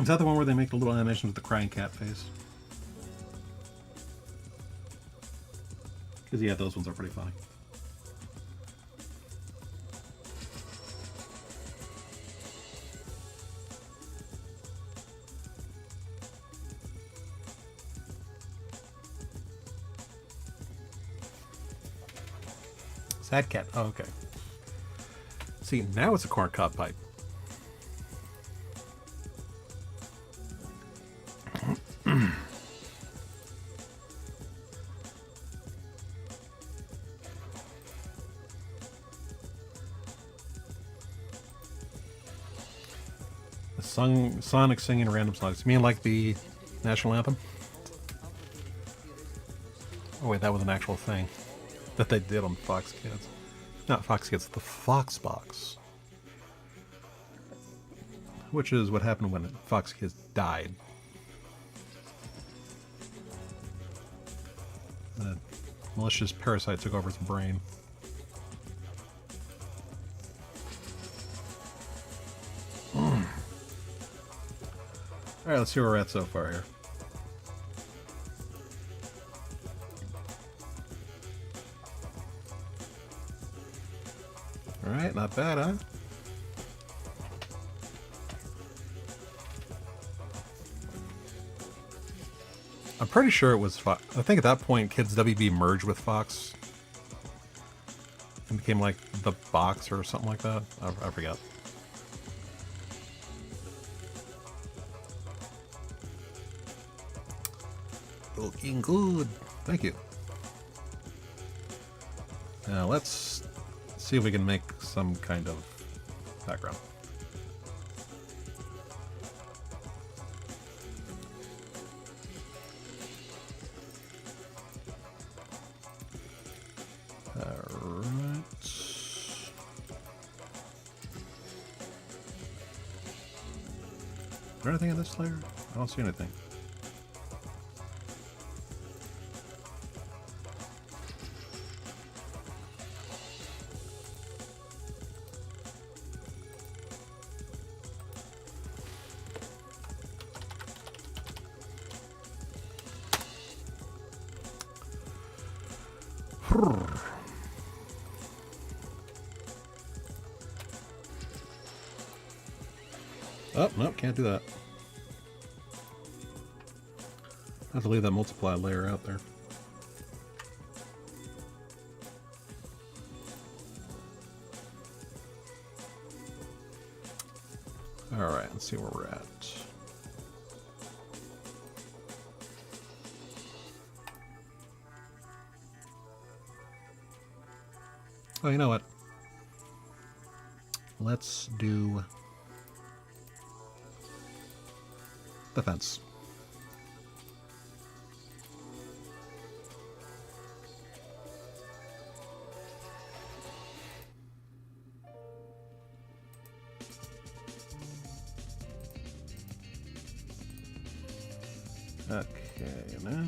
Is that the one where they make the little animation with the crying cat face? Because yeah, those ones are pretty funny. Sad cat. Oh, okay. See, now it's a corncob pipe. Sonic singing random songs. You mean like the national anthem? Oh wait, that was an actual thing that they did on Fox Kids. Not Fox Kids, the Fox Box. Which is what happened when Fox Kids died. The malicious parasite took over its brain. Alright, let's see where we're at so far here. Alright, not bad, huh? I'm pretty sure it was Fox. I think at that point, Kids WB merged with Fox and became like the Box or something like that. I forget. Looking good. Thank you. Now let's see if we can make some kind of background. Alright. Is there anything in this layer? I don't see anything. Oh, nope, can't do that. I have to leave that multiply layer out there. Alright, let's see where we're at. Oh, you know what? Let's do the fence. Okay, now.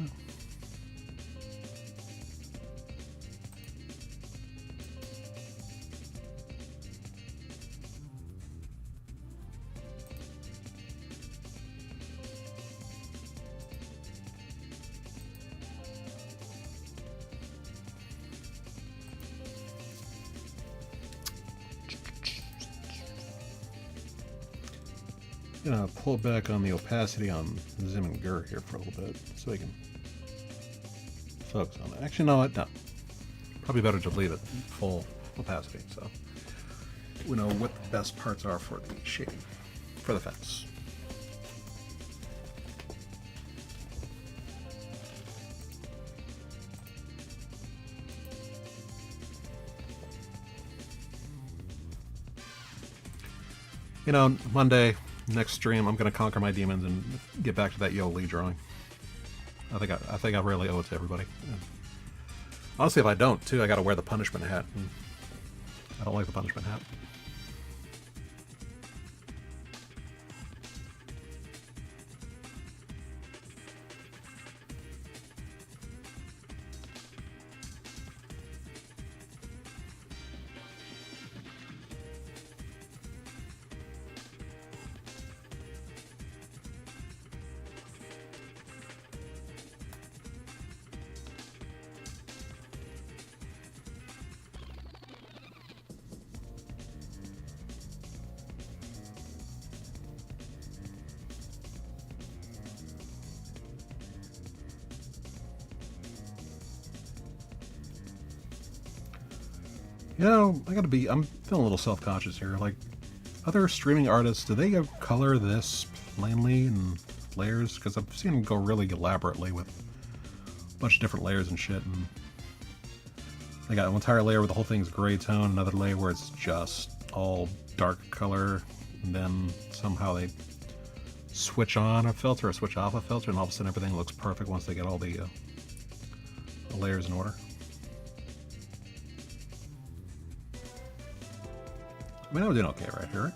Gonna pull back on the opacity on Zim and Gur here for a little bit so we can focus on it. Actually, no, no. Probably better to leave it full opacity so we know what the best parts are for the shading for the fence. You know, Monday, next stream, I'm going to conquer my demons and get back to that Yo Lee drawing. I think I really owe it to everybody. And honestly, if I don't, too, I got to wear the punishment hat. And I don't like the punishment hat. You know, I'm feeling a little self-conscious here. Like, other streaming artists, do they color this plainly in layers? Because I've seen them go really elaborately with a bunch of different layers and shit. And they got an entire layer where the whole thing's gray tone, another layer where it's just all dark color, and then somehow they switch on a filter or switch off a filter, and all of a sudden everything looks perfect once they get all the layers in order. I mean, I'm doing okay right here.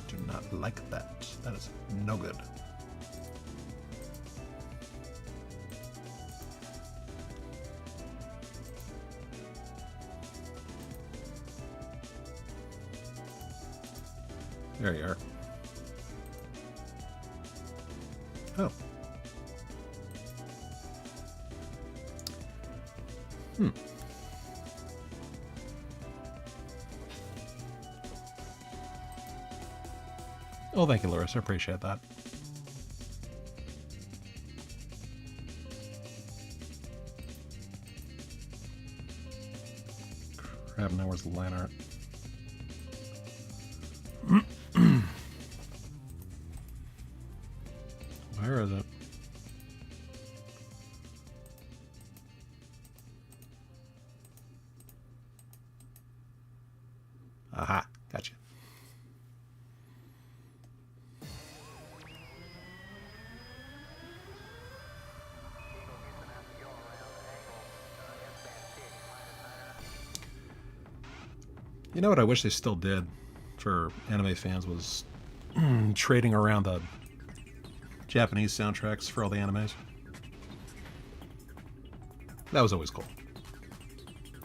Do not like that. That is no good. There you are. Oh. Oh, thank you, Larissa. I appreciate that. Crap, now where's the line art? Where is it? Aha, gotcha. You know what I wish they still did for anime fans was trading around the Japanese soundtracks for all the animes. That was always cool.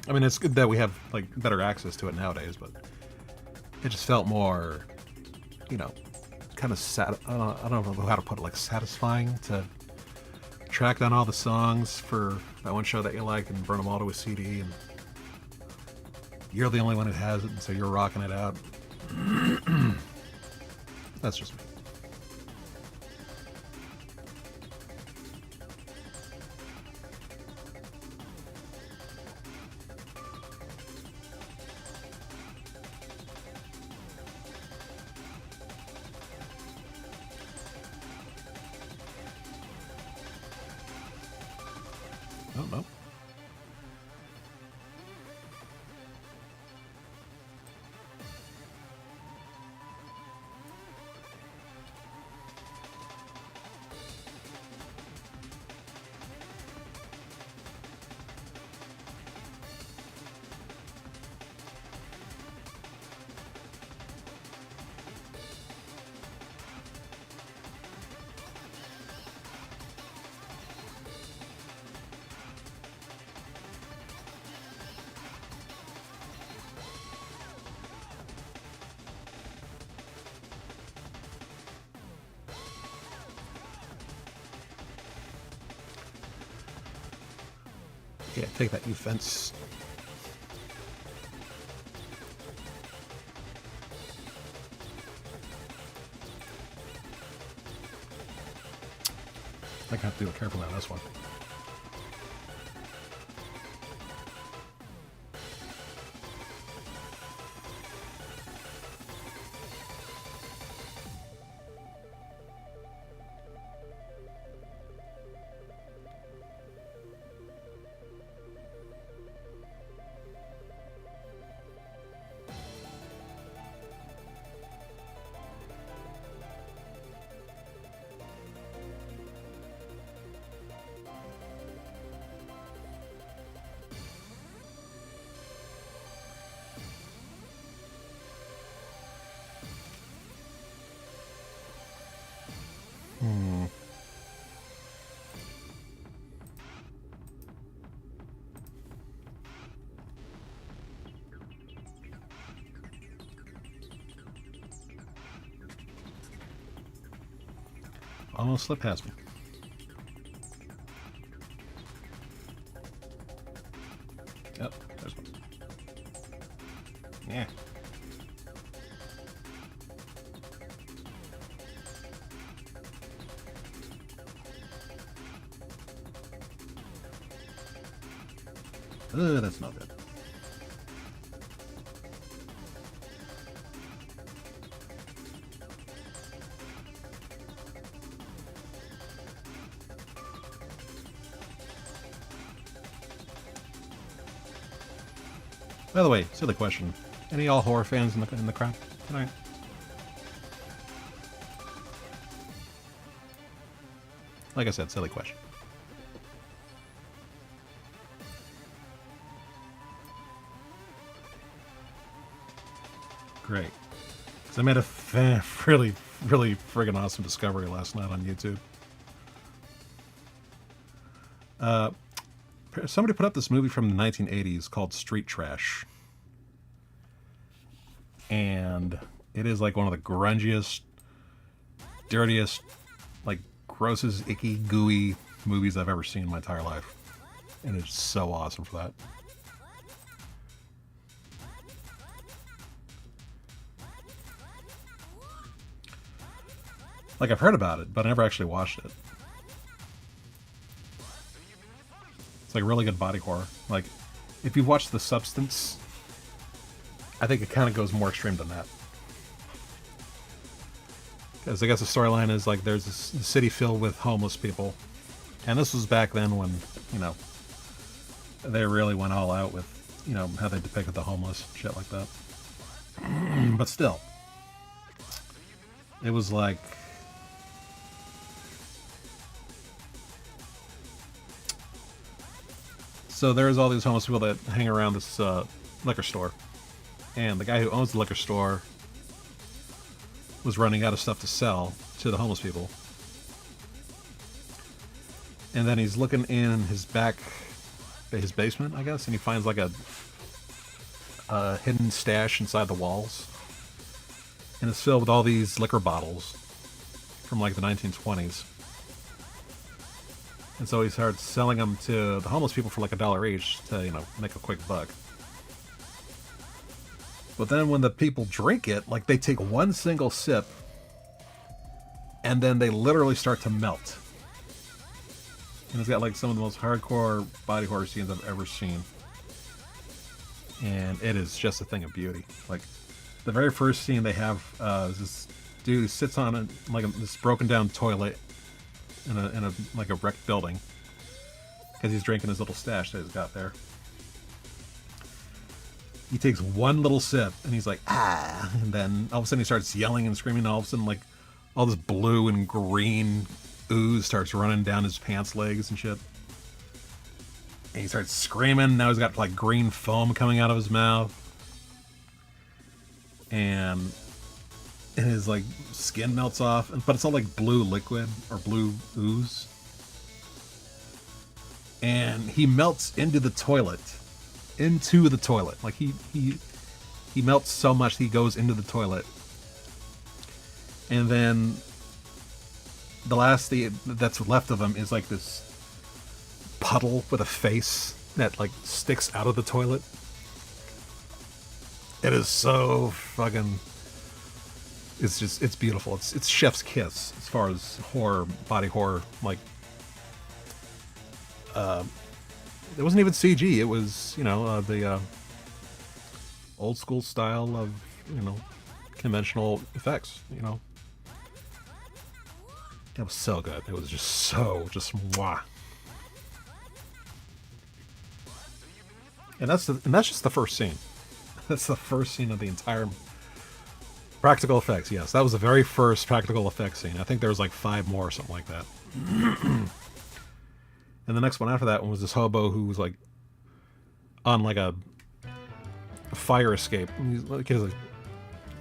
I mean, it's good that we have like better access to it nowadays, but it just felt more, you know, kind of I don't know how to put it, like satisfying to track down all the songs for that one show that you like and burn them all to a CD, and you're the only one who has it, and so you're rocking it out. That's just me. Oh, no. Yeah, take that, you fence. I have to be careful on this one. Almost slipped past me. Oh, there's one. Yeah. That's not good. By the way, silly question. Any all horror fans in the crowd tonight? Like I said, silly question. Great. Because I made a really friggin' awesome discovery last night on YouTube. Somebody put up this movie from the 1980s called Street Trash. And it is like one of the grungiest, dirtiest, like grossest, icky, gooey movies I've ever seen in my entire life. And it's so awesome for that. Like, I've heard about it, but I never actually watched it. It's like really good body horror. Like, if you've watched The Substance, I think it kind of goes more extreme than that. Because I guess the storyline is like there's a city filled with homeless people. And this was back then when, you know, they really went all out with, you know, how they depicted the homeless, shit like that. But still, it was like, so there's all these homeless people that hang around this liquor store. And the guy who owns the liquor store was running out of stuff to sell to the homeless people. And then he's looking in his basement, I guess, and he finds like a hidden stash inside the walls. And it's filled with all these liquor bottles from like the 1920s. And so he starts selling them to the homeless people for like $1 each to, you know, make a quick buck. But then when the people drink it, like they take one single sip and then they literally start to melt. And it's got like some of the most hardcore body horror scenes I've ever seen. And it is just a thing of beauty. Like the very first scene they have is this dude who sits on this broken down toilet in a like a wrecked building because he's drinking his little stash that he's got there. He takes one little sip and he's like, ah, and then all of a sudden he starts yelling and screaming, and all of a sudden like all this blue and green ooze starts running down his pants legs and shit. And he starts screaming. Now he's got like green foam coming out of his mouth. And his like skin melts off, but it's all like blue liquid or blue ooze. And he melts into the toilet. Like he melts so much he goes into the toilet. And then the last thing that's left of him is like this puddle with a face that like sticks out of the toilet. It is so fucking, it's beautiful. It's chef's kiss as far as horror, body horror. Like it wasn't even CG. It was, you know, the old school style of, you know, conventional effects, you know. It was so good. It was just mwah. And that's just the first scene. That's the first scene of the entire practical effects. Yes, that was the very first practical effects scene. I think there was like 5 more or something like that. And the next one after that one was this hobo who was like on like a fire escape. He's like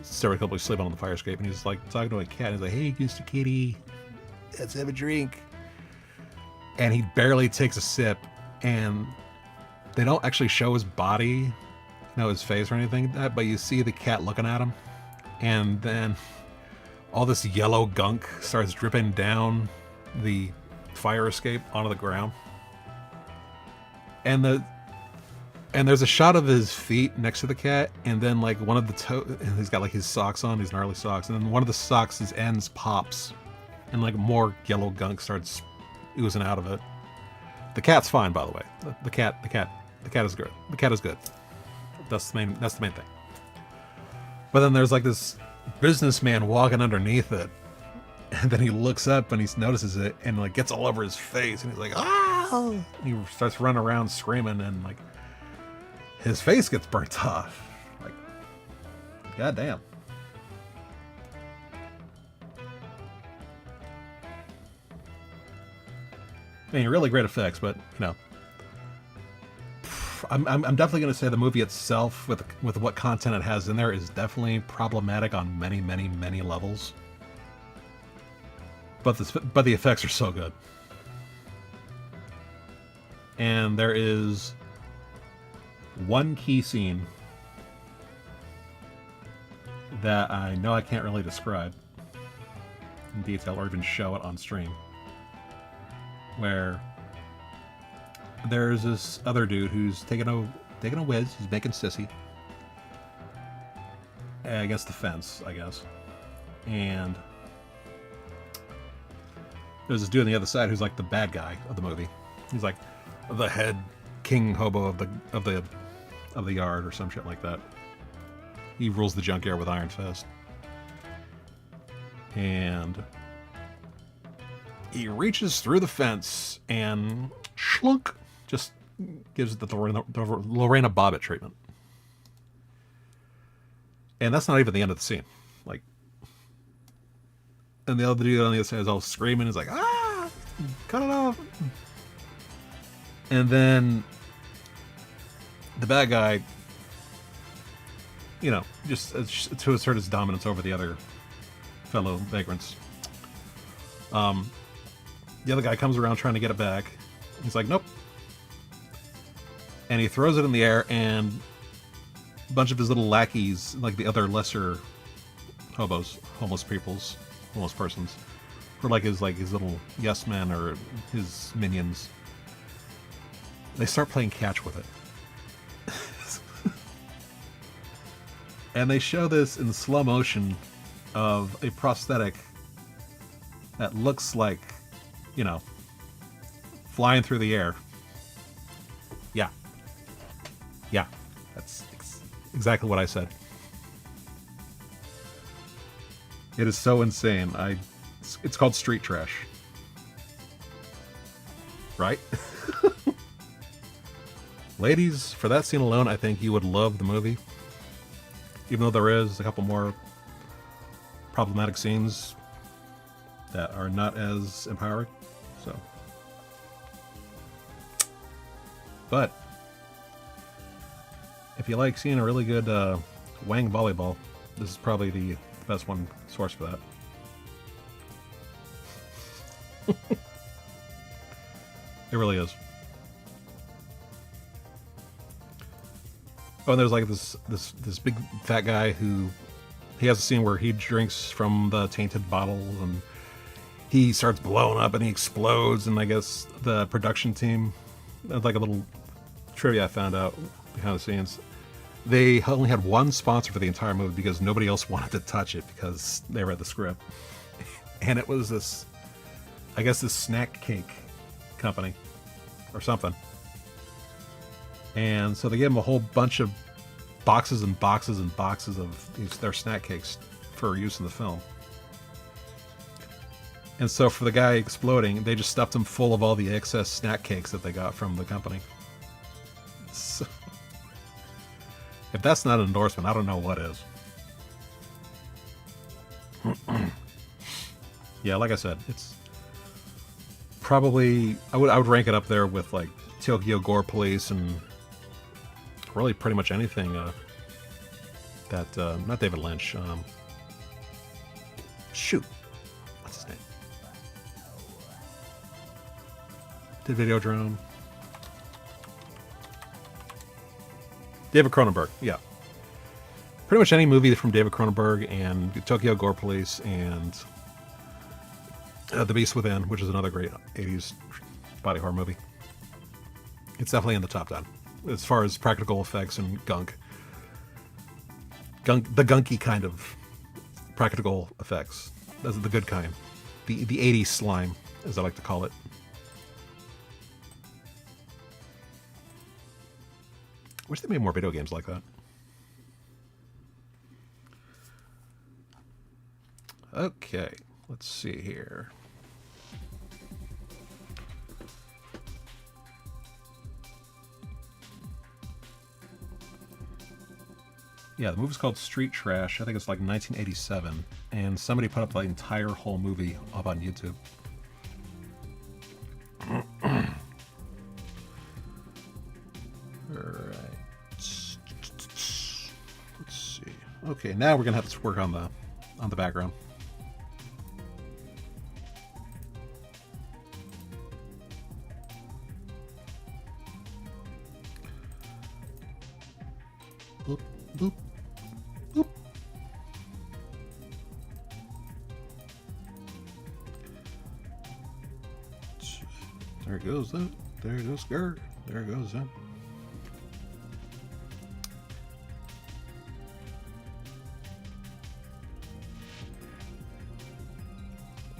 stereotypically sleeping on the fire escape, and he's like talking to a cat. And he's like, "Hey, Mr. Kitty, let's have a drink." And he barely takes a sip, and they don't actually show his body, you know, his face or anything like that, but you see the cat looking at him, and then all this yellow gunk starts dripping down the fire escape onto the ground. And there's a shot of his feet next to the cat, and then like one of the and he's got like his socks on, these gnarly socks, and then one of the socks, his ends pops, and like more yellow gunk starts oozing out of it. The cat's fine, by the way. The cat The cat is good. The cat is good. That's the main thing. But then there's like this businessman walking underneath it, and then he looks up and he notices it and like gets all over his face and he's like, ah! And he starts running around screaming and like his face gets burnt off. Like, goddamn. I mean, really great effects, but you know, I'm definitely going to say the movie itself, with what content it has in there, is definitely problematic on many levels. But the effects are so good, and there is one key scene that I know I can't really describe in detail or even show it on stream, where there's this other dude who's taking a whiz. He's making sissy against the fence, I guess. And there's this dude on the other side who's like the bad guy of the movie. He's like the head king hobo of the yard or some shit like that. He rules the junkyard with iron fist. And he reaches through the fence and schlunk, just gives it the Lorena Bobbitt treatment. And that's not even the end of the scene. Like, and the other dude on the other side is all screaming. He's like, ah, cut it off. And then the bad guy, you know, just to assert his dominance over the other fellow vagrants. The other guy comes around trying to get it back. He's like, nope. And he throws it in the air, and a bunch of his little lackeys, like the other lesser hobos, homeless persons, or like his little yes men or his minions, they start playing catch with it. And they show this in slow motion of a prosthetic that looks like, you know, flying through the air. Yeah, that's exactly what I said. It is so insane. It's called street trash, right? Ladies, for that scene alone, I think you would love the movie. Even though there is a couple more problematic scenes that are not as empowering. So, but if you like seeing a really good Wang volleyball, this is probably the best one source for that. It really is. Oh, and there's like this big fat guy who, he has a scene where he drinks from the tainted bottle and he starts blowing up and he explodes. And I guess the production team, like a little trivia I found out behind the scenes, they only had one sponsor for the entire movie because nobody else wanted to touch it because they read the script. And it was this, I guess, this snack cake company or something. And so they gave them a whole bunch of boxes and boxes and boxes of their snack cakes for use in the film. And so for the guy exploding, they just stuffed him full of all the excess snack cakes that they got from the company. So, if that's not an endorsement, I don't know what is. Yeah, like I said, it's probably, I would rank it up there with like Tokyo Gore Police and really pretty much anything that not David Lynch. Shoot, what's his name? Did Videodrome? David Cronenberg, yeah. Pretty much any movie from David Cronenberg and Tokyo Gore Police and The Beast Within, which is another great 80s body horror movie. It's definitely in the top 10 as far as practical effects and gunk. The gunky kind of practical effects. Those are the good kind. The 80s slime, as I like to call it. Wish they made more video games like that. Okay, let's see here. Yeah, the movie's called Street Trash. I think it's like 1987. And somebody put up the entire whole movie up on YouTube. Alright. Let's see. Okay, now we're gonna have to work on the background. Boop, boop, boop. There goes that. There goes skirt. There goes that.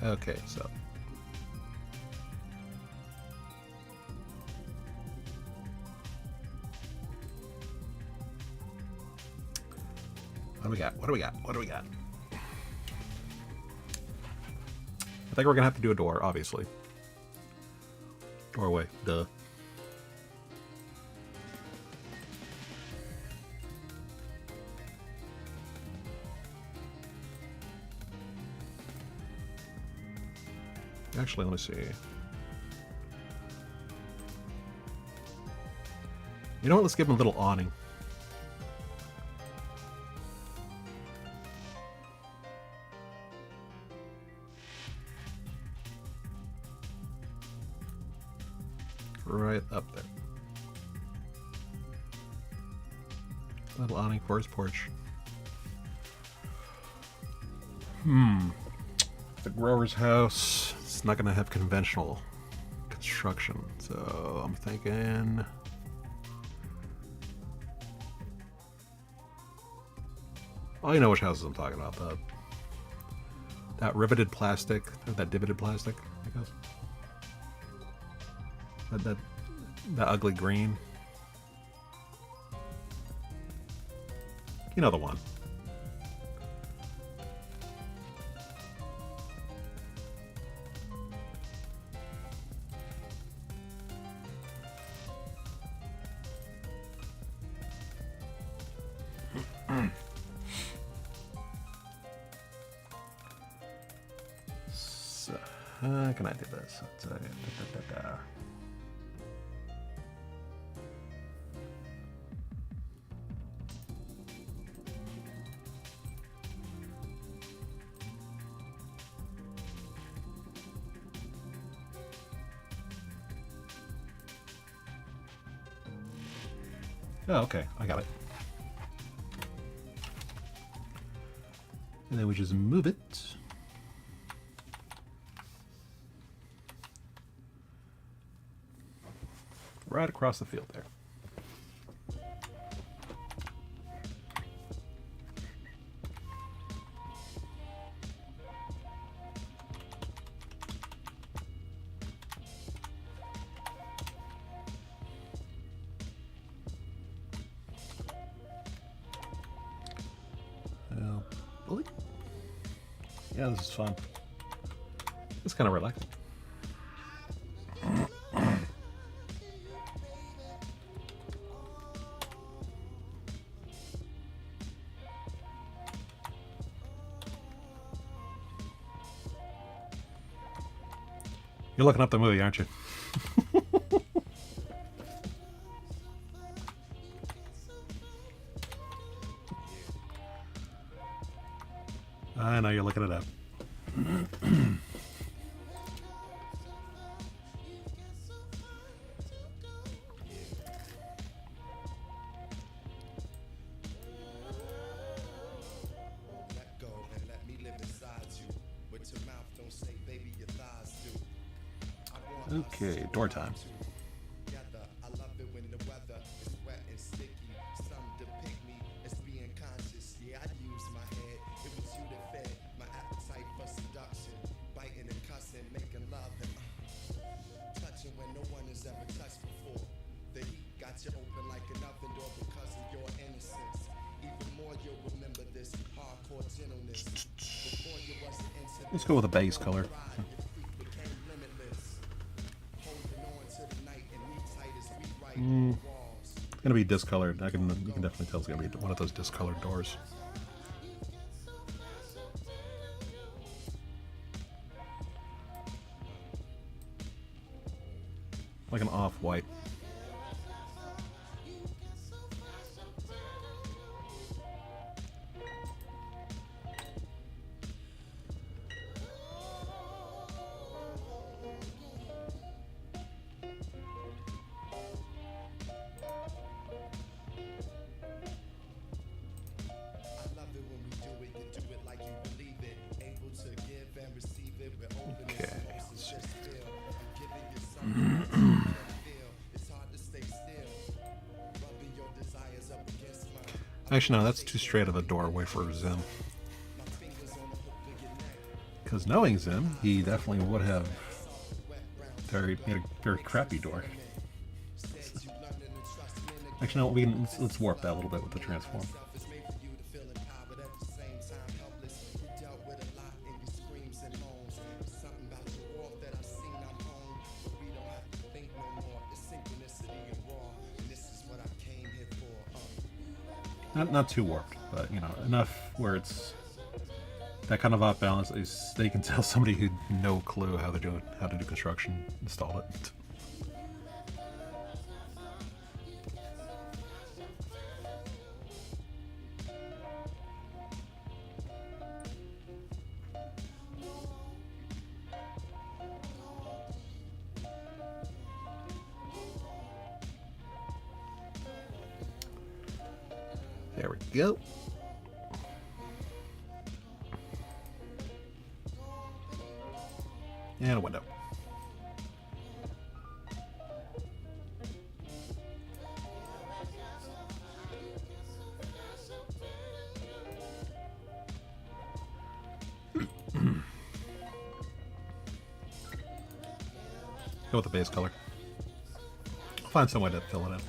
Okay, so. What do we got? What do we got? What do we got? I think we're gonna have to do a door, obviously. Doorway, duh. Actually, let me see. You know what? Let's give him a little awning. Right up there. Little awning for his porch. The grower's house. It's not going to have conventional construction, so I'm thinking. Oh, you know which houses I'm talking about. That riveted plastic, or that divoted plastic, I guess. That ugly green. You know the one. So, how can I do this? Oh, okay, I got it. And then we just move it. Right across the field there. Yeah, this is fun. It's kind of relaxing. You're looking up the movie, aren't you? I know you're looking it up. Okay, door time. When no one has ever touched before, the heat got you open like Let's go with a base color. It's gonna be discolored. You can definitely tell it's gonna be one of those discolored doors. Like an off-white. Actually, no, that's too straight of a doorway for Zim. Because knowing Zim, he definitely would have made a very crappy door. Actually, no, let's warp that a little bit with the transform. Not too warped, but you know, enough where it's that kind of off balance. Is they can tell somebody who had no clue how to do construction installed it. There we go. And a window. Go with the base color. I'll find some way to fill it in.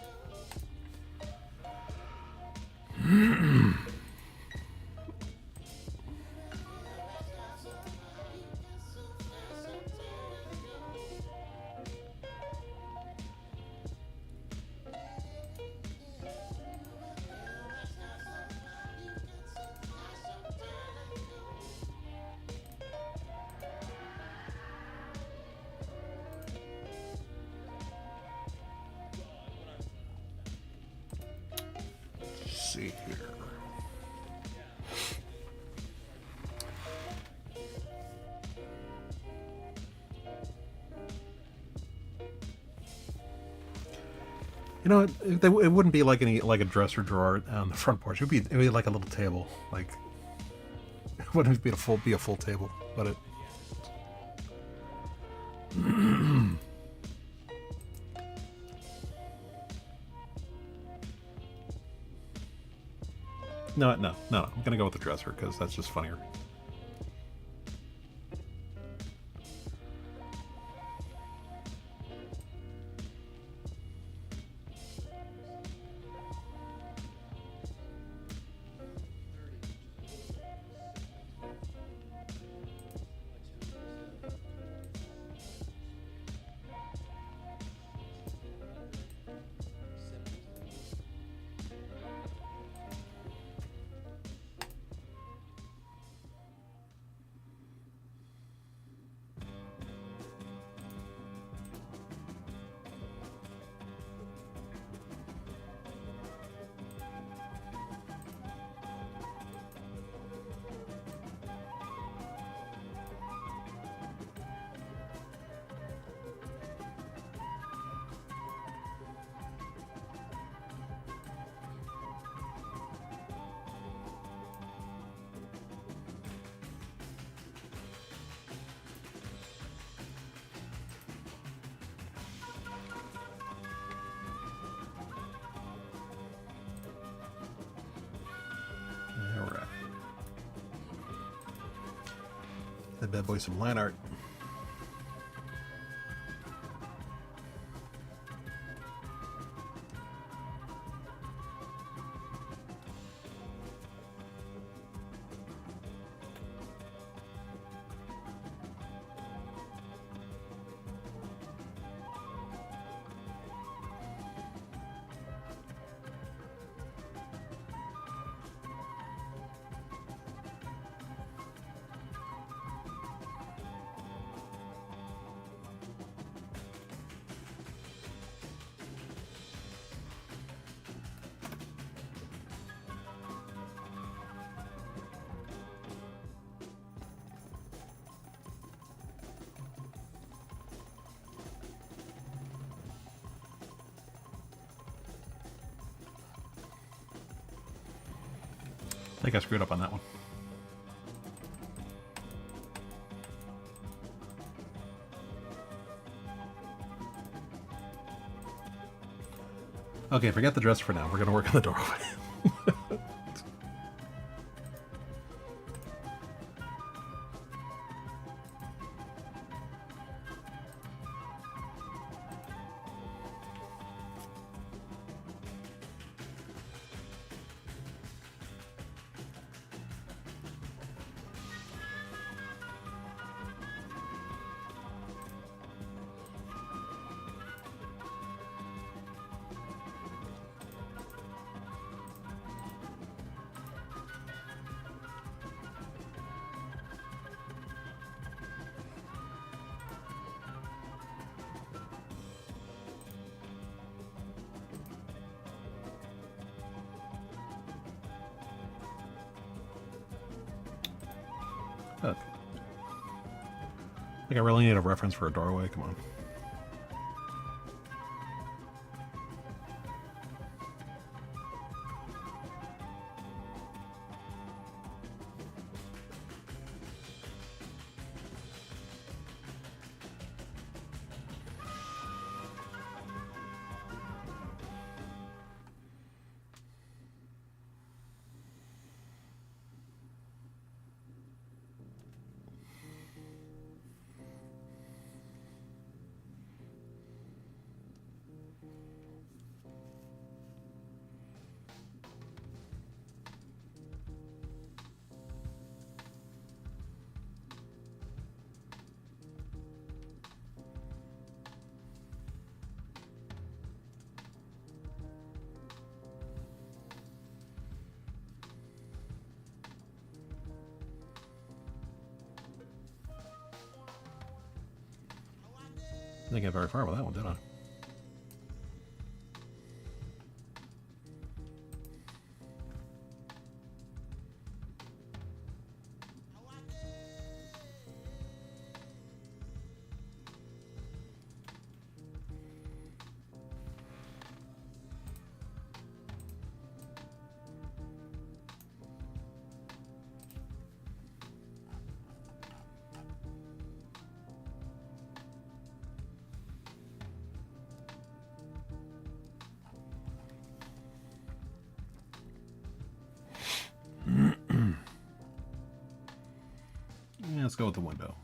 See here. You know, it wouldn't be like a dresser drawer on the front porch. It'd be like a little table. Like it wouldn't be a full table, but it. No. I'm gonna go with the dresser because that's just funnier. That bad boy some line art. think I screwed up on that one. Okay, forget the dress for now. We're going to work on the doorway. Okay. I think I really need a reference for a doorway. Come on. I didn't get very far with that one, did I? Yeah, let's go with the window.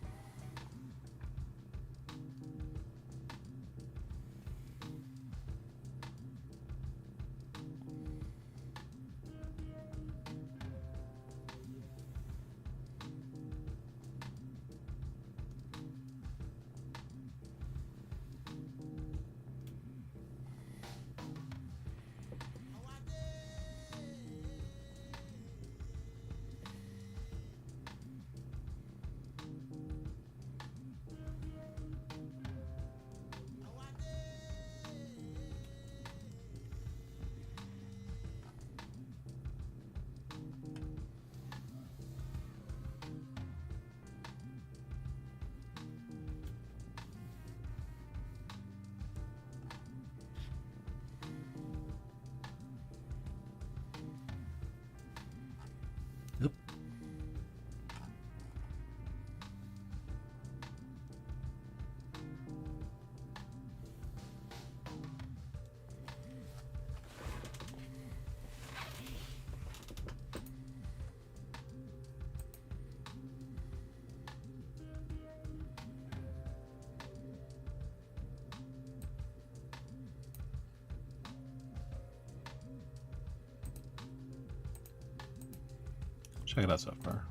Yep. Check it out so far.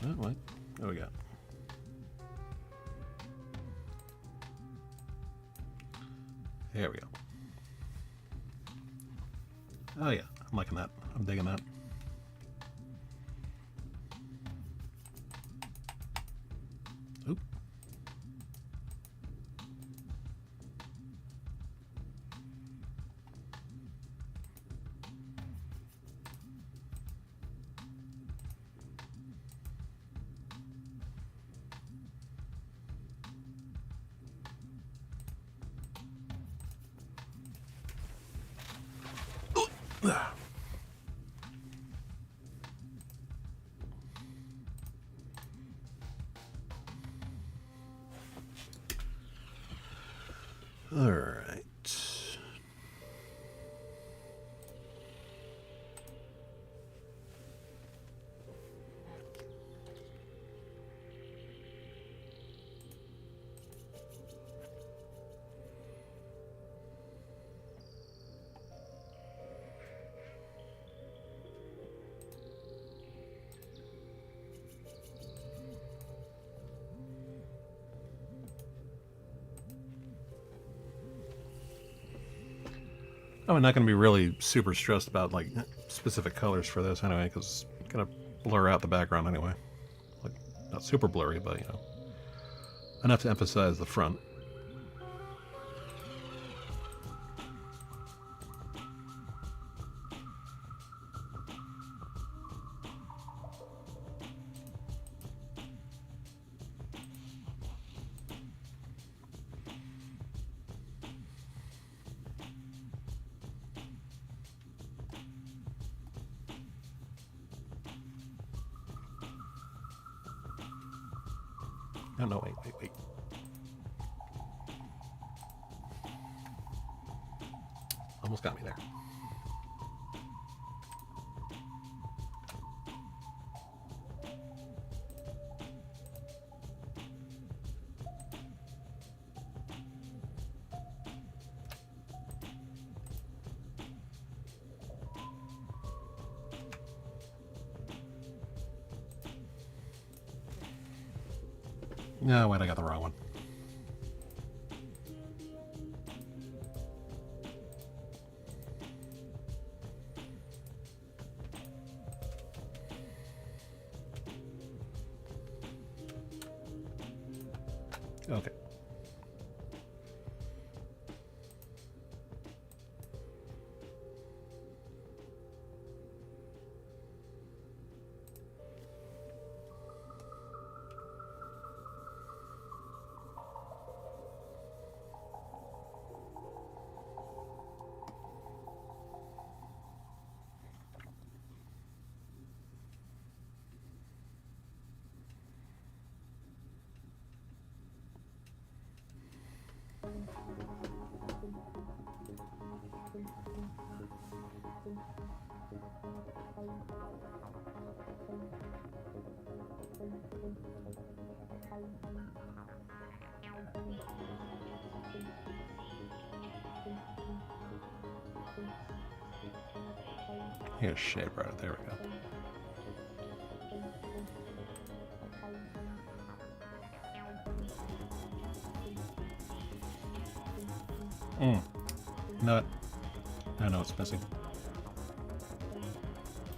Oh, wait. What do we got? There we go. Oh yeah, I'm liking that. I'm digging that. Oop. All right. I'm not going to be really super stressed about like specific colors for this anyway, because it's going to blur out the background anyway. Like, not super blurry, but you know, enough to emphasize the front. Oh no, wait. Almost got me there. No, wait, I got the wrong one. Okay. Here's shape right there. We go. No, I know it's missing.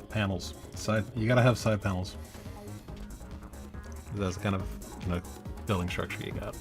Panels. Side. You gotta have side panels. That's the kind of, you know, building structure you got.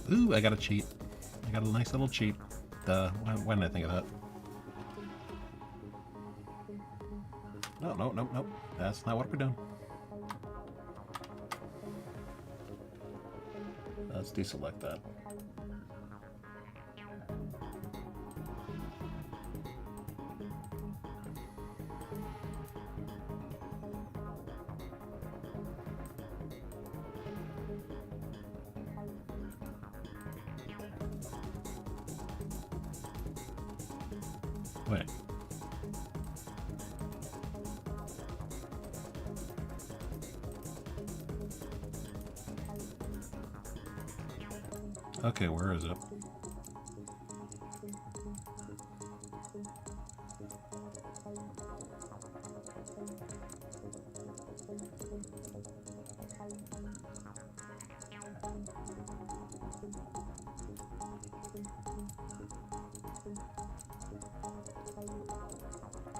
Ooh, I got a cheat. I got a nice little cheat. Why didn't I think of that? No, no, no, no. That's not what we're doing. Let's deselect that. Wait. Okay, where is it?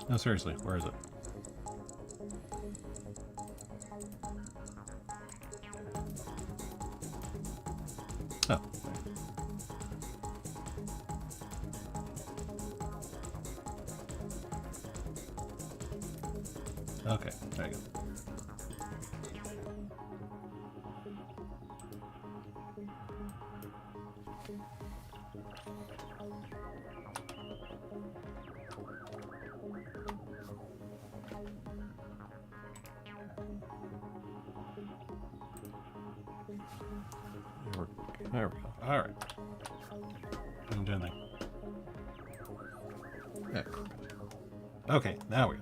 No, seriously, where is it? Oh. Okay, there you go. There we go. All right. Didn't do anything. There. Okay, now we go.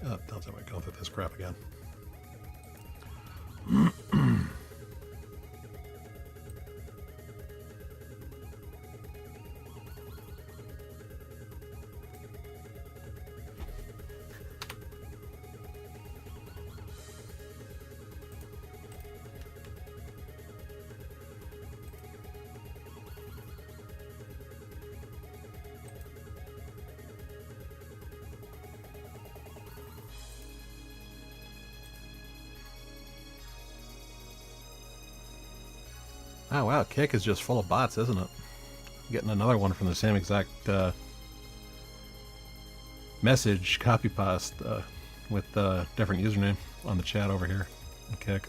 Oh, don't tell me going through this crap again. Oh wow, Kick is just full of bots, isn't it? Getting another one from the same exact message copy paste with different username on the chat over here. Kick.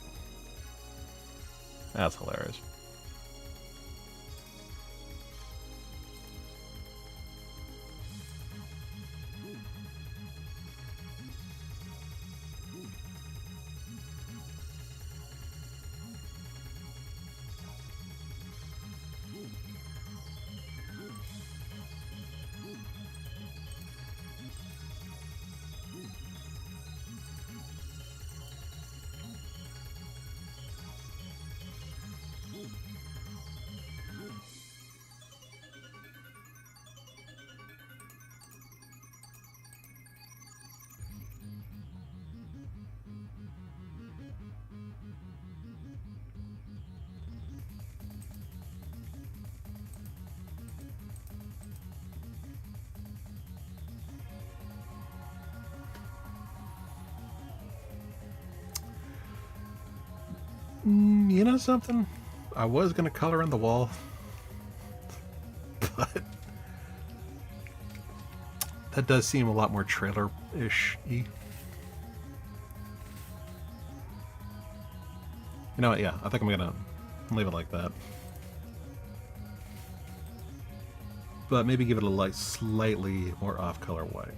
That's hilarious. You know something? I was going to color in the wall, but that does seem a lot more trailer-ish-y. You know what? Yeah, I think I'm going to leave it like that. But maybe give it a slightly more off-color white.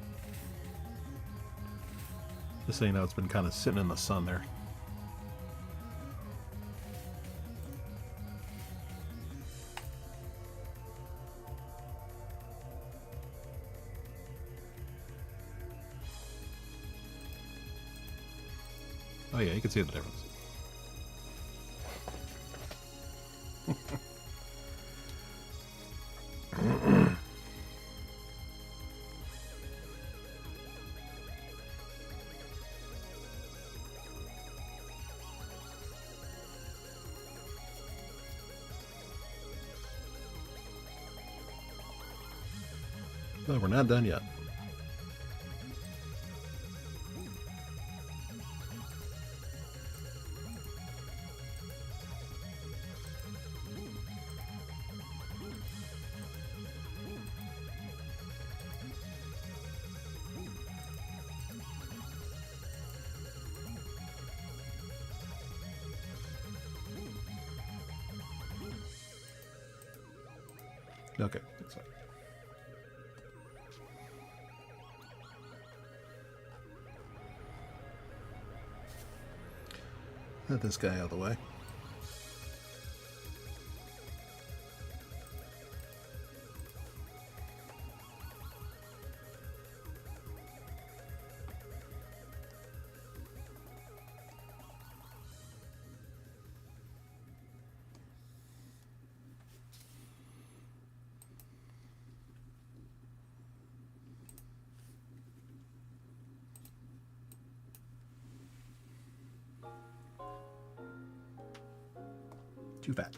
Just so you know, it's been kind of sitting in the sun there. Oh yeah, you can see the difference. But we're not done yet. Okay, that's fine. Get this guy out of the way. Too fat.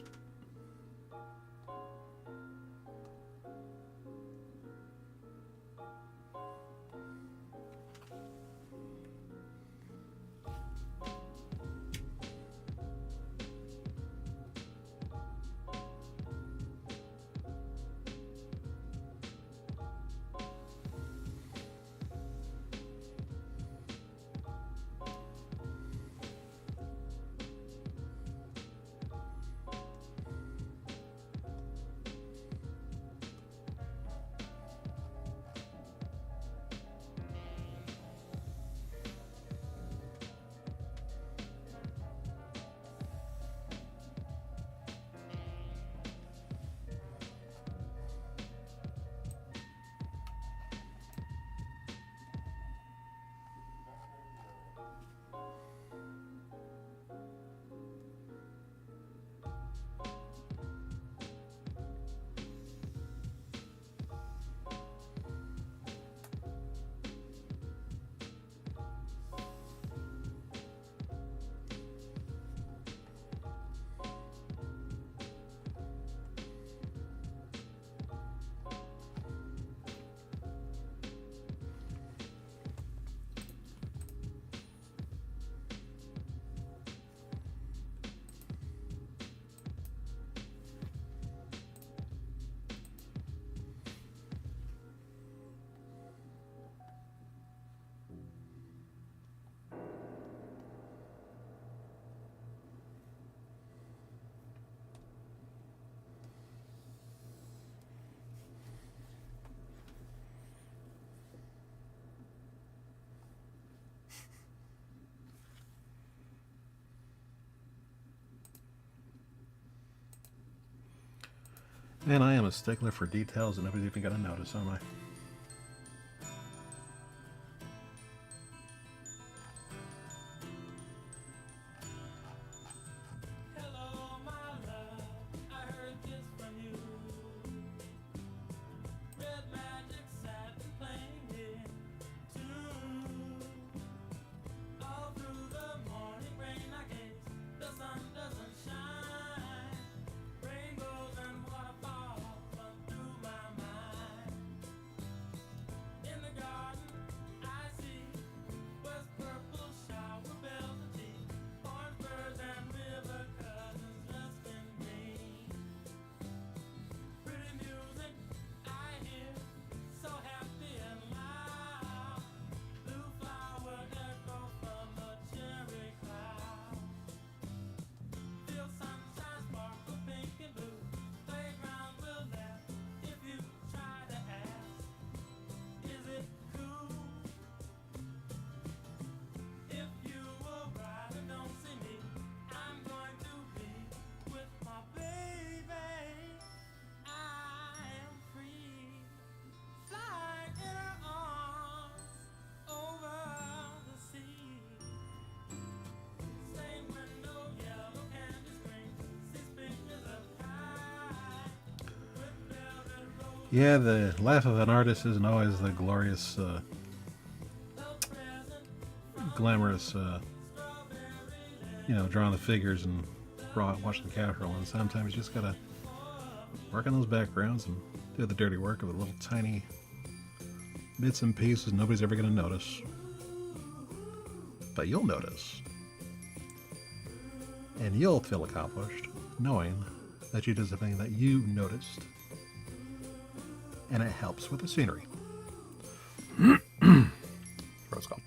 And I am a stickler for details, and nobody's even gonna notice, am I? Yeah, the laugh of an artist isn't always the glorious, glamorous, drawing the figures and watching the capture. And sometimes you just gotta work on those backgrounds and do the dirty work of the little tiny bits and pieces nobody's ever gonna notice. But you'll notice. And you'll feel accomplished knowing that you did something that you noticed. And it helps with the scenery. Rose gold.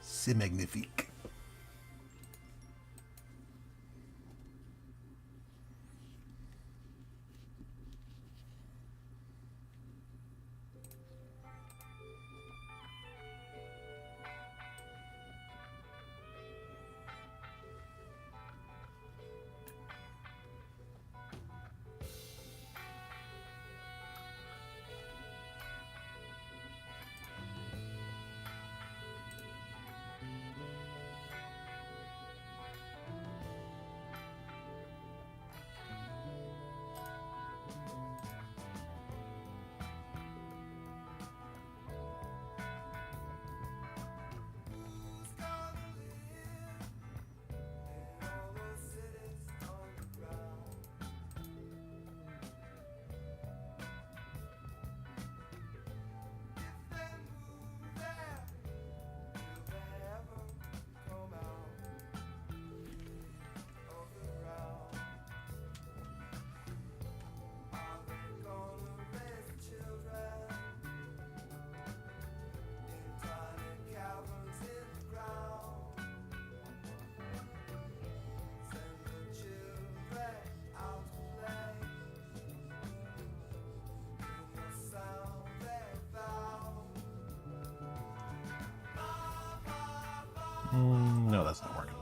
C'est magnifique. No, that's not working.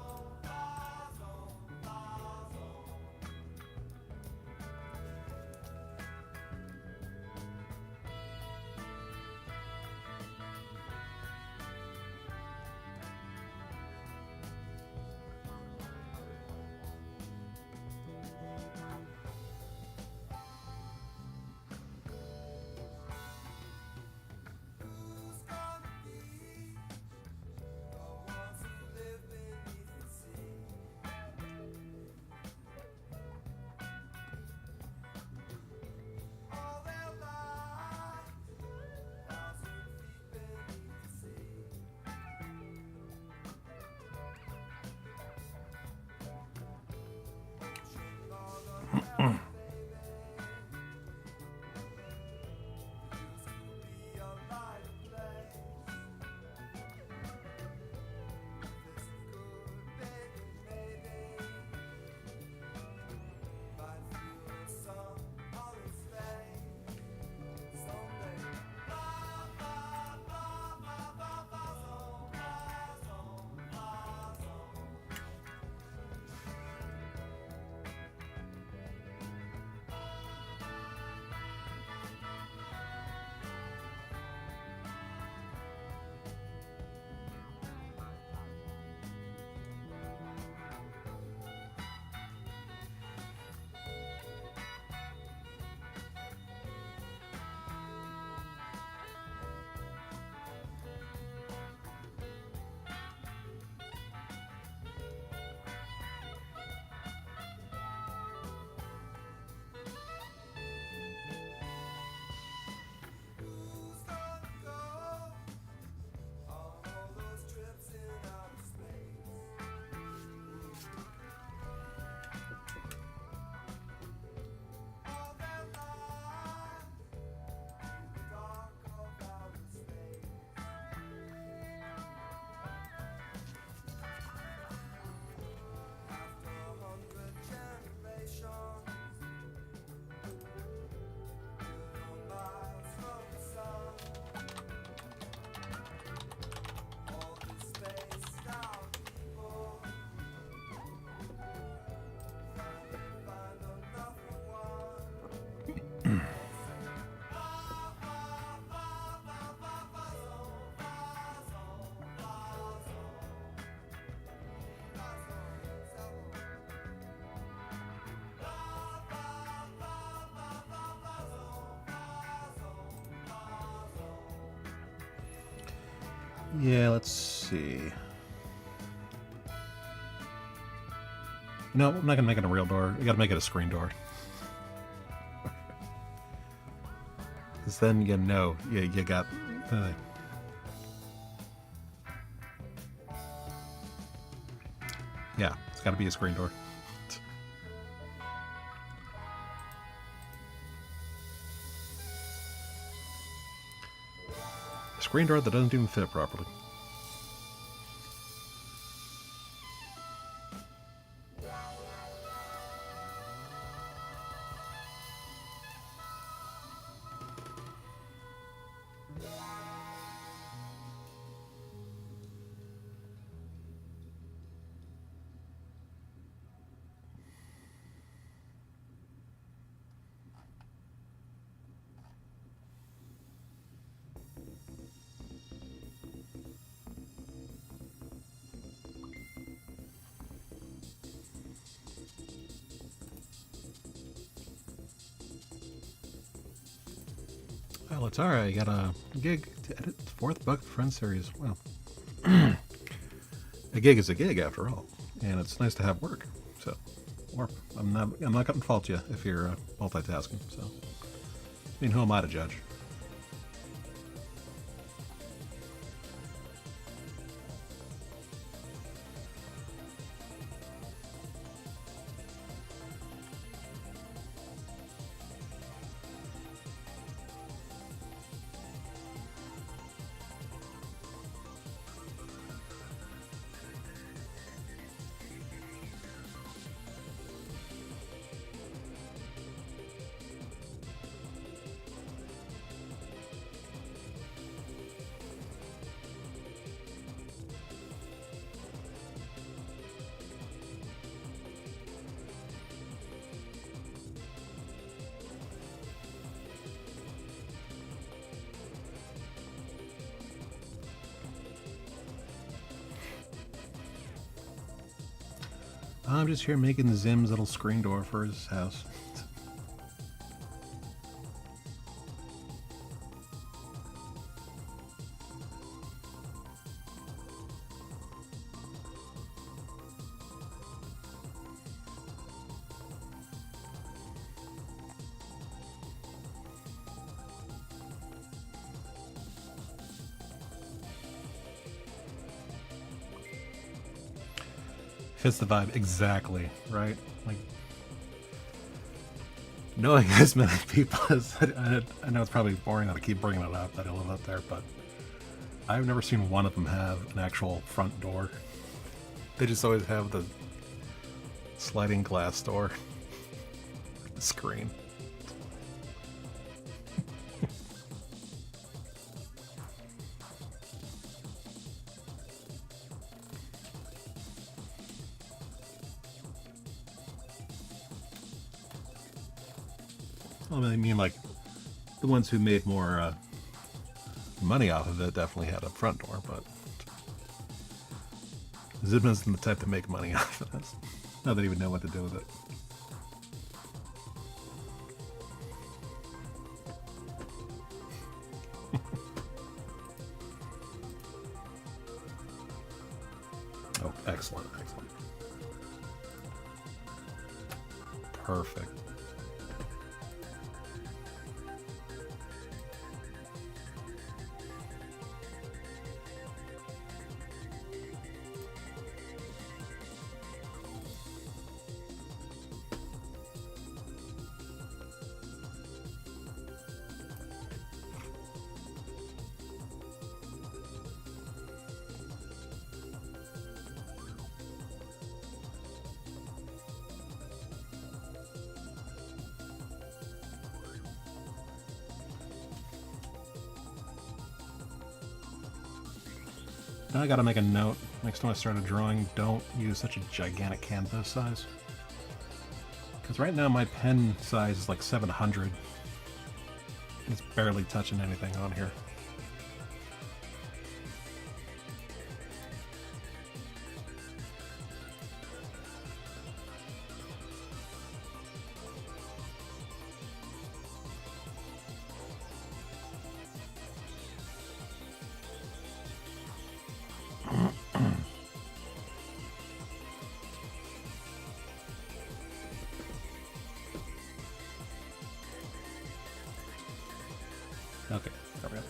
Yeah, let's see. No, I'm not gonna make it a real door. We gotta make it a screen door. Because then you know, you got... yeah, it's gotta be a screen door. A screen door that doesn't even fit properly. Well, it's alright. You got a gig to edit the 4th book of Friends series. Well, a gig is a gig after all, and it's nice to have work. So, or I'm not gonna fault you if you're multitasking. So, I mean, who am I to judge? I'm just here making Zim's little screen door for his house. Fits the vibe exactly, right? Like, knowing as many people as I know it's probably boring that I keep bringing it up that I live up there, but I've never seen one of them have an actual front door. They just always have the sliding glass door screen. Well, I mean, like, the ones who made more money off of it definitely had a front door, but Zim isn't the type to make money off of it. Not that he would know what to do with it. Oh, excellent, excellent. Perfect. Now I gotta make a note. Next time I start a drawing, don't use such a gigantic canvas size. Because right now my pen size is like 700. It's barely touching anything on here. Okay, there we go.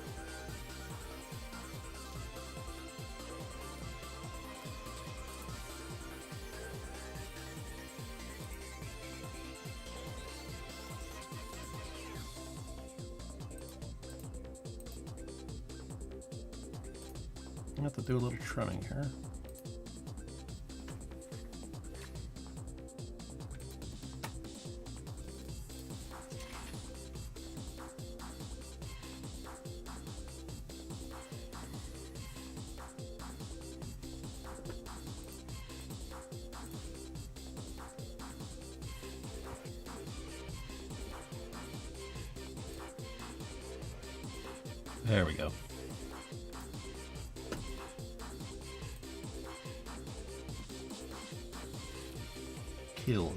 I have to do a little trimming here. There we go. Kill.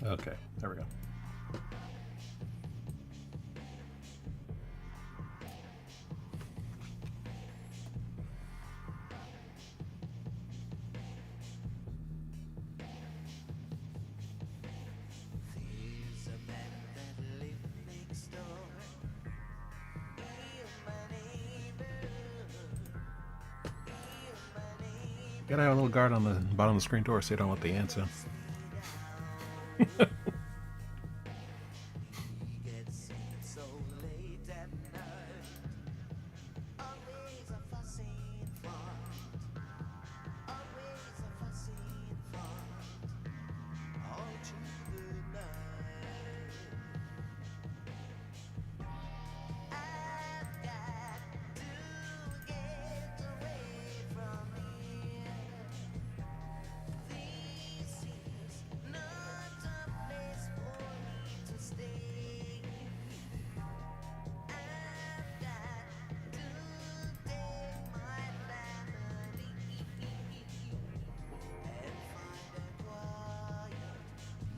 Okay, there we go. Gotta have a little guard on the bottom of the screen door so you don't want the ants in.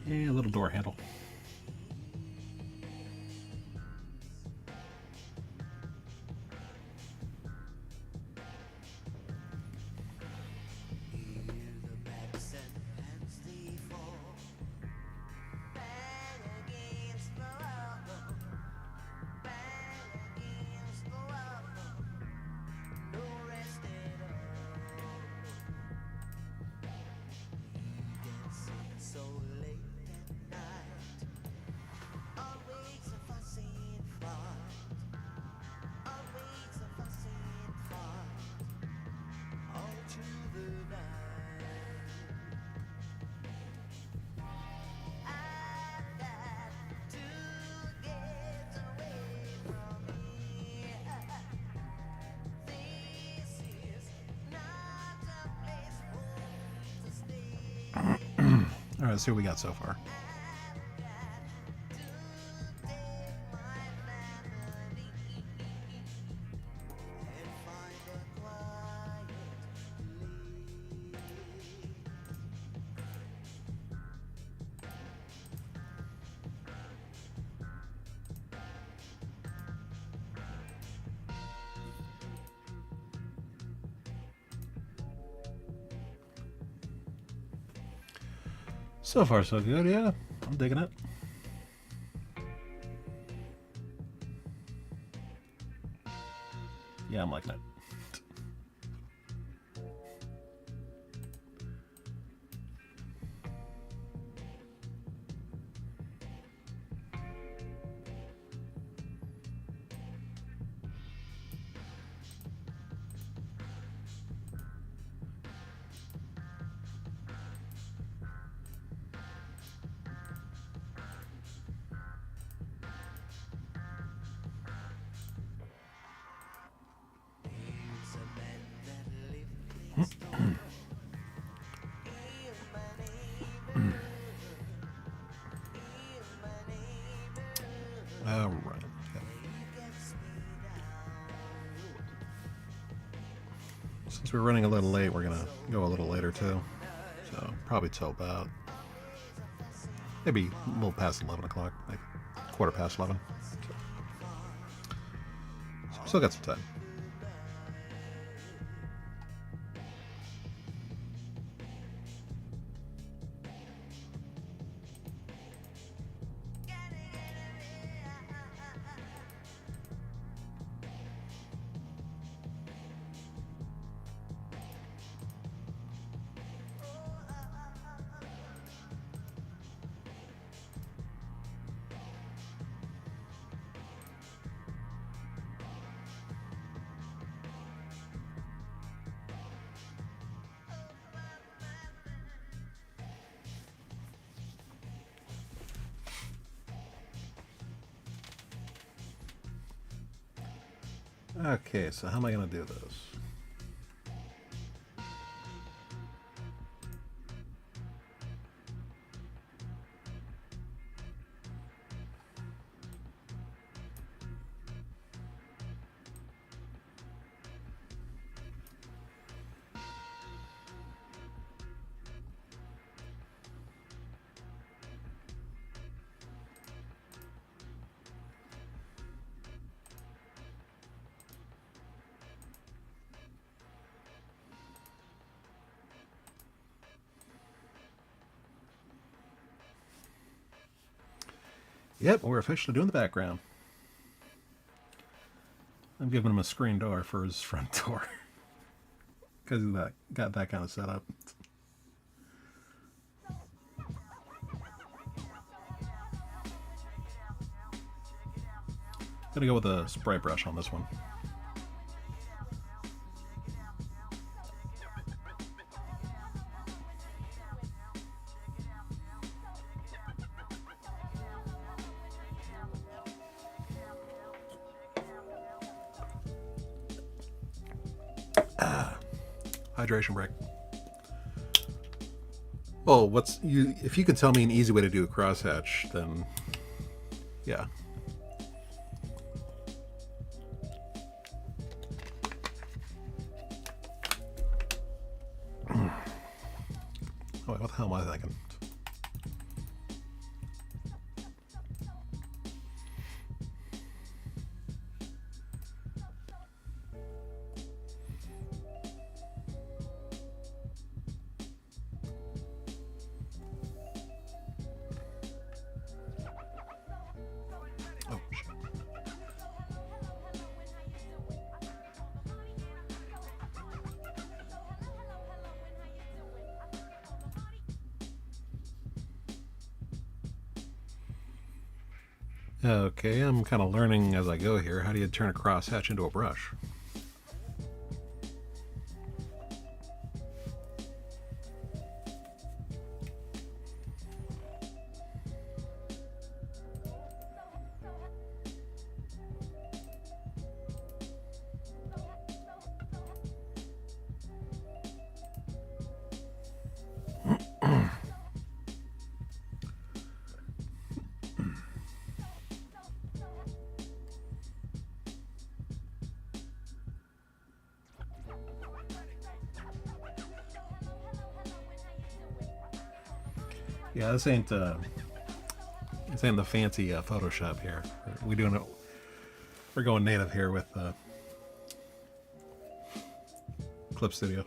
Yeah, a little door handle. All right, let's see what we got so far. So far, so good. Yeah, I'm digging it. Yeah, I'm liking it. All right. Yep. Since we're running a little late, we're gonna go a little later too. So probably till about maybe a little past 11 o'clock, like quarter past 11. So still got some time. Okay, so how am I going to do this? Yep, we're officially doing the background. I'm giving him a screen door for his front door. Because he's got that kind of setup. Gonna go with a spray brush on this one. Hydration break. Well, if you could tell me an easy way to do a crosshatch, then yeah. Oh, wait, what the hell am I thinking? Oh, shit. Okay, I'm kind of learning as I go here. How do you turn a crosshatch into a brush? Yeah, this ain't the fancy Photoshop here. We're going native here with Clip Studio.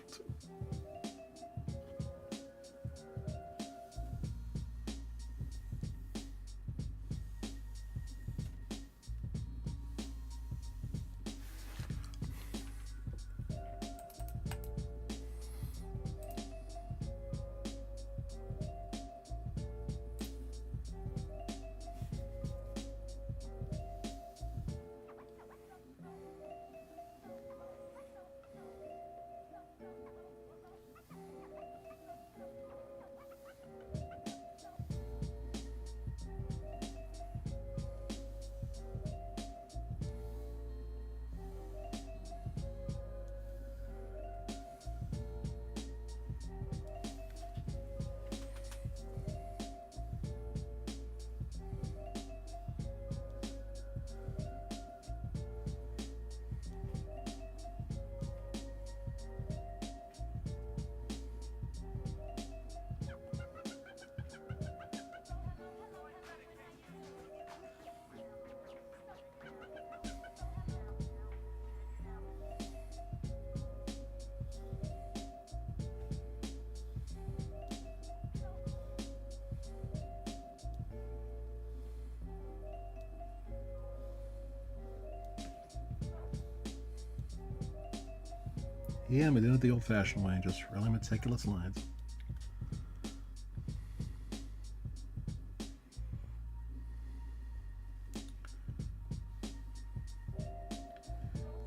Yeah, I'm doing it the old-fashioned way, just really meticulous lines.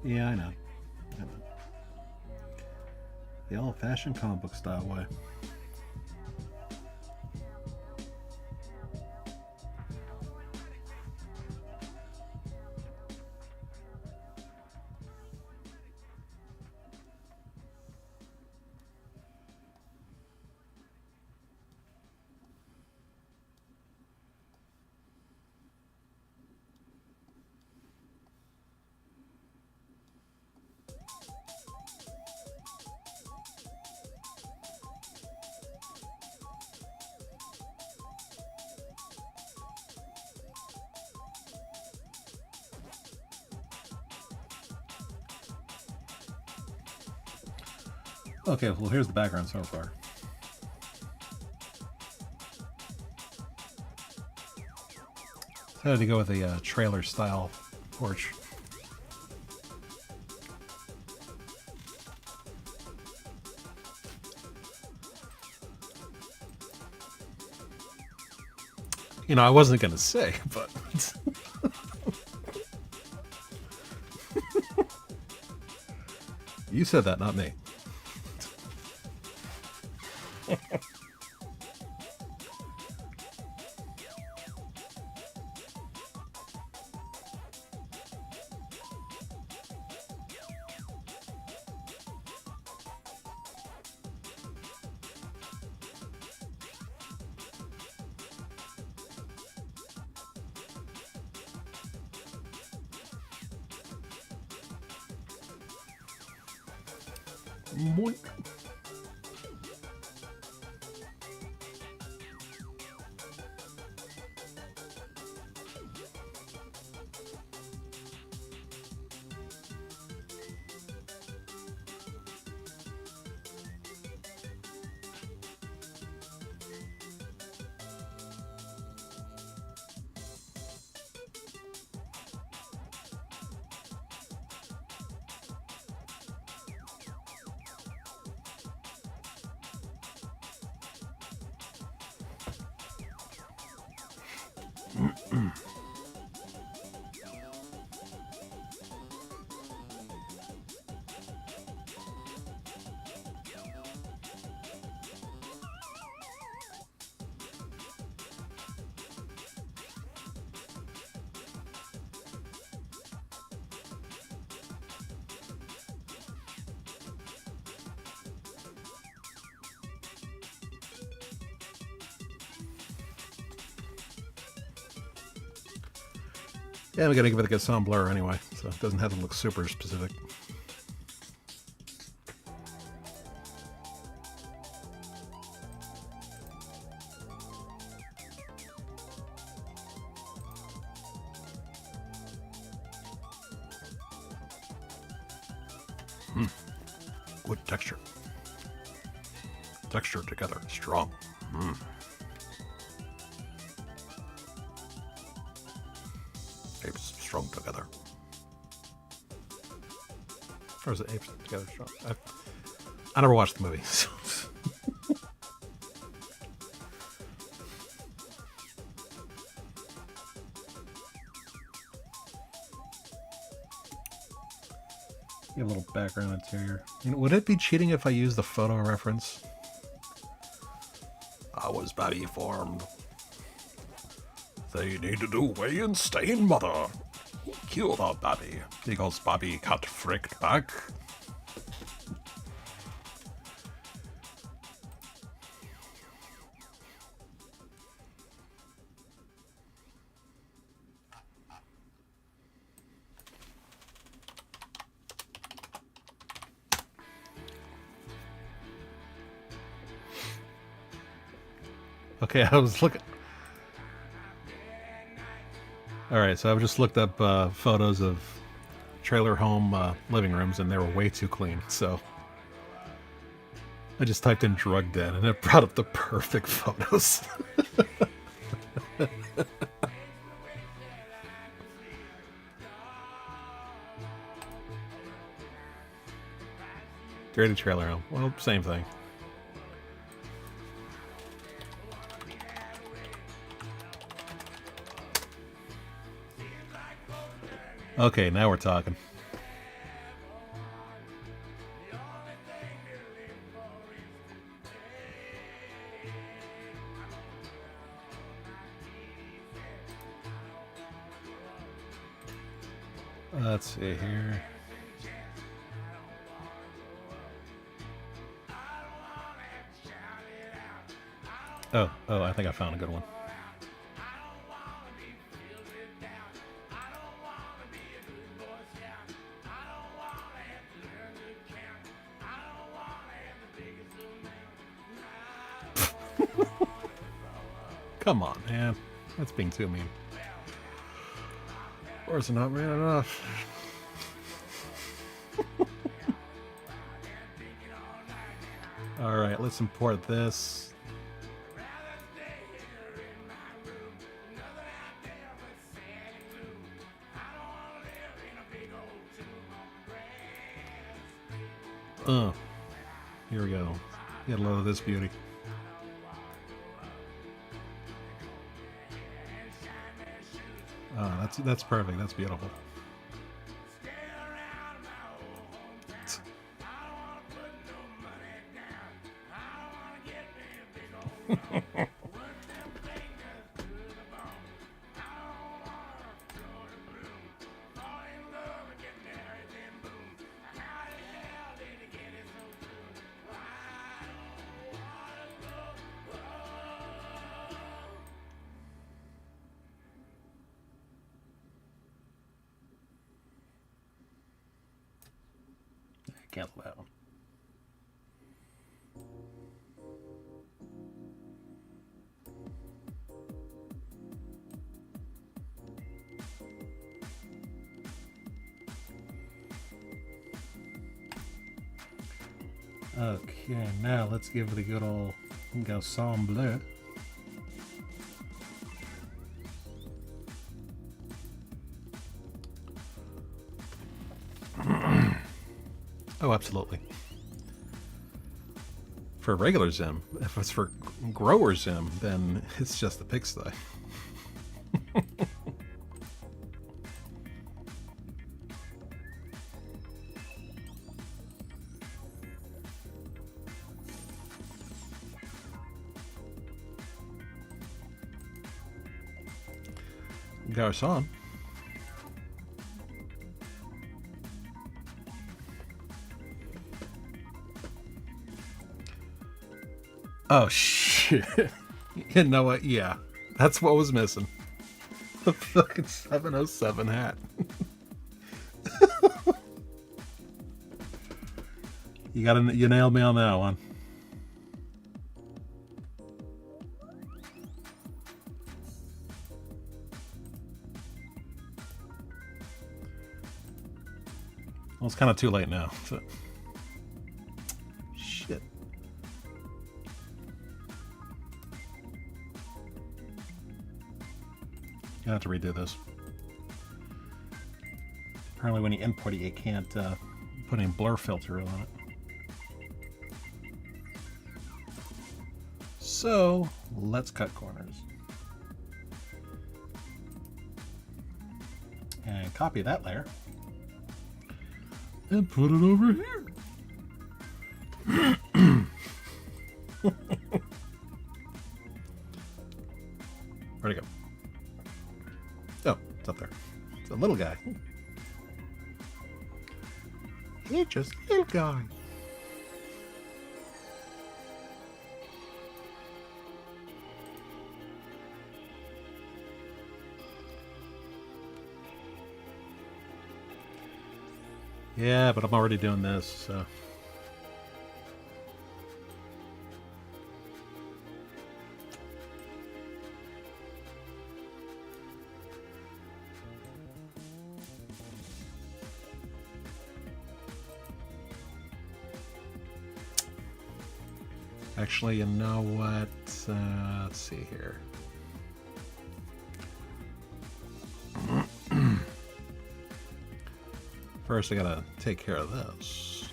Yeah, I know. The old-fashioned comic book style way. Okay, well, here's the background so far. So I had to go with the trailer style porch. You know, I wasn't going to say, but... You said that, not me. Moink. Yeah, we gotta give it a good sound blur anyway, so it doesn't have to look super specific. Good texture. Texture together, strong. Apes strong together. Or is it apes together strong? I never watched the movie. So. Give a little background interior. You know, would it be cheating if I used the photo reference? I was Bobby formed. They need to do weigh and stain, mother. Kill the Bobby, because Bobby got fricked back. Okay, I was looking. Alright, so I've just looked up photos of trailer home living rooms, and they were way too clean, so I just typed in drug den, and it brought up the perfect photos. Dirty trailer home. Well, same thing. Okay, now we're talking. Let's see here. Oh, I think I found a good one. Come on, man. That's being too mean. Or is it not man enough? Alright, let's import this. Here we go. Get a load of this beauty. That's perfect. That's beautiful. Cancel that one. Okay, now let's give it a good old ensemble. Oh, absolutely. For regular Zim. If it's for grower Zim, then it's just a pigsty. Garcon. Oh, shit. You know what? Yeah. That's what was missing. The fucking 707 hat. You nailed me on that one. Well, it's kind of too late now. So. Shit. You have to redo this. Apparently when you import it, you can't put any blur filter on it. So, let's cut corners. And copy that layer. And put it over here. Where'd it go? Oh, it's up there. It's a little guy. He's just a little guy. Yeah, but I'm already doing this, so... Actually, you know what? Let's see here. First, I gotta take care of this.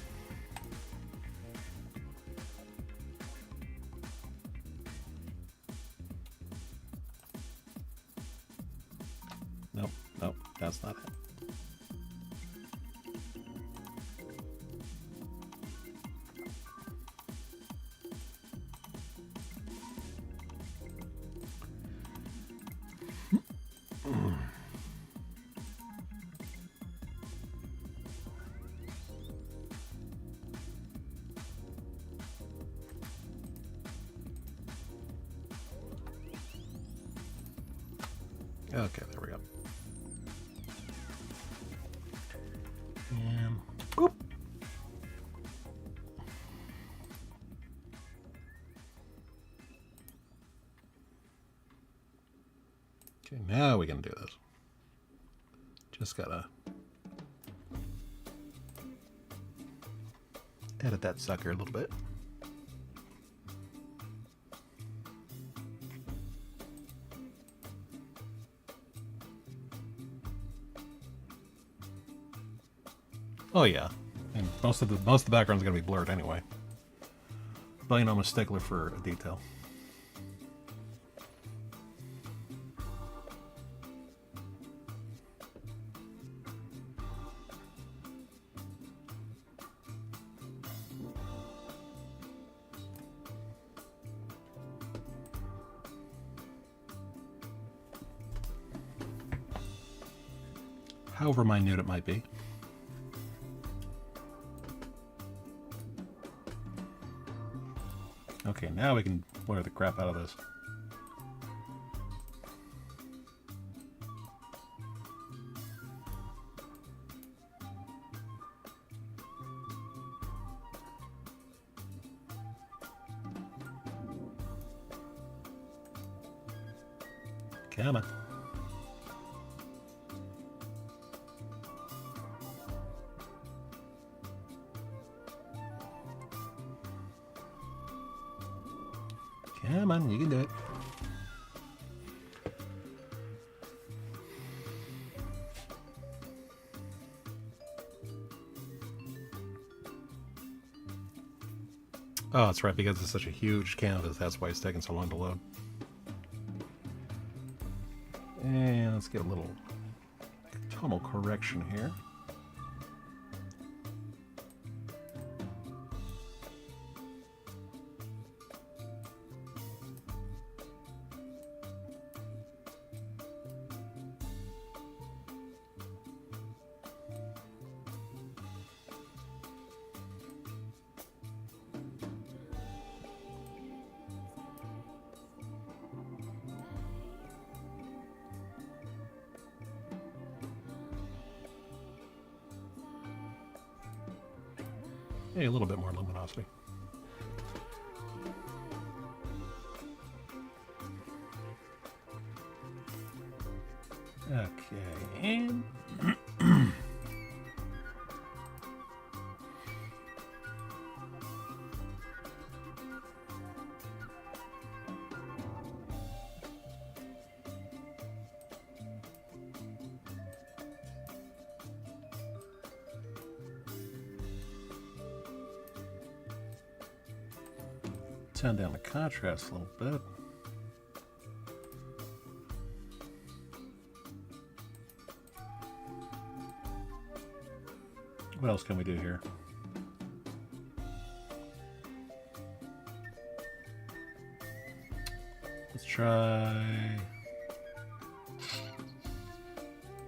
Nope, nope, that's not it. Okay, there we go. And whoop. Okay, now we can do this. Just gotta edit that sucker a little bit. Oh yeah, and most of the background's gonna be blurred anyway. But you know, I'm a stickler for detail. However minute it might be. Okay, now we can blur the crap out of this. Come on. Come on, you can do it. Oh, that's right, because it's such a huge canvas, that's why it's taking so long to load. And let's get a little tonal correction here. Hey, a little bit more luminosity. Okay, and turn down the contrast a little bit. What else can we do here? Let's try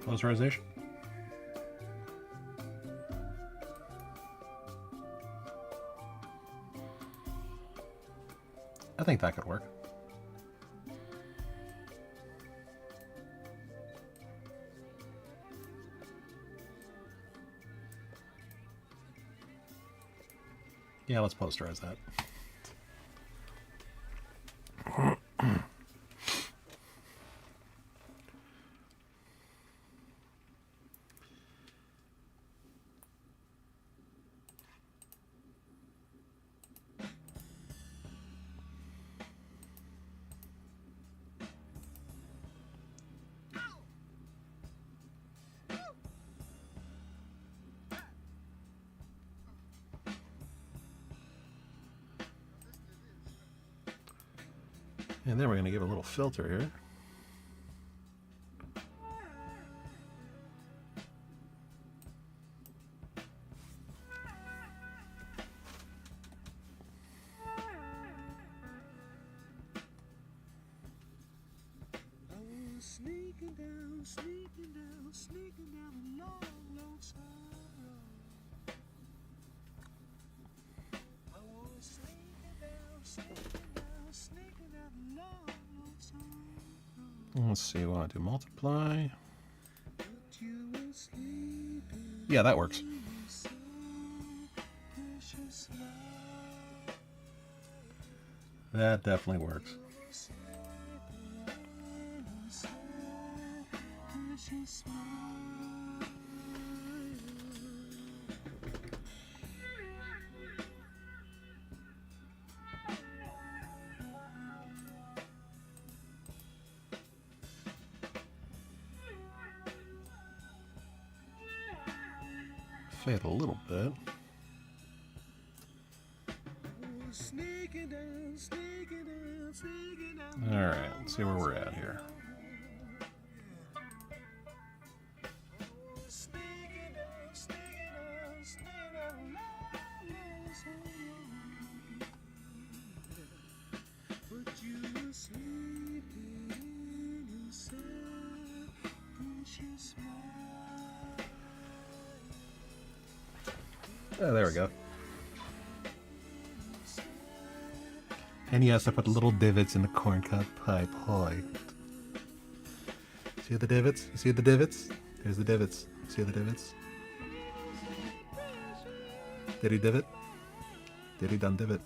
posterization. I think that could work. Yeah, let's posterize that. And then we're going to give a little filter here. Let's see, we want to do multiply. Yeah, that works. That definitely works. Fade a little bit. Alright, let's see where we're at here. Oh, there we go. And yes, I put little divots in the corncob pipe. Hoy. See the divots? You see the divots? There's the divots. See the divots? Did he divot? Did he done divot?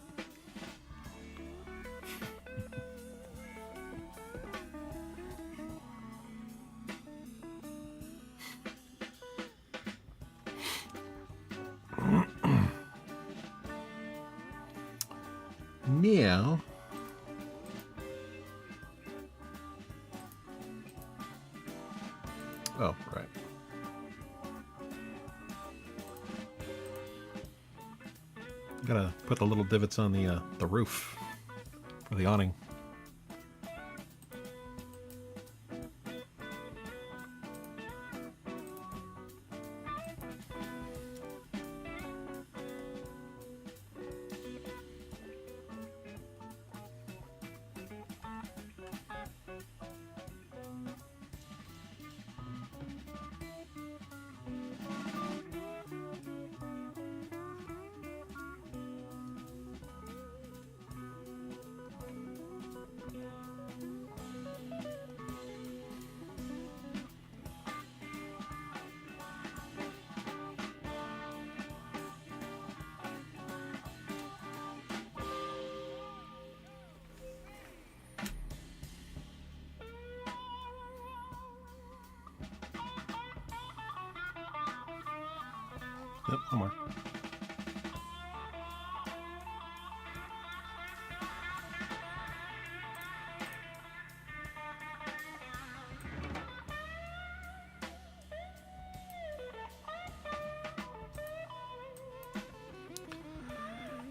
Now, oh, right. Gotta put the little divots on the roof for the awning. Yep, one more.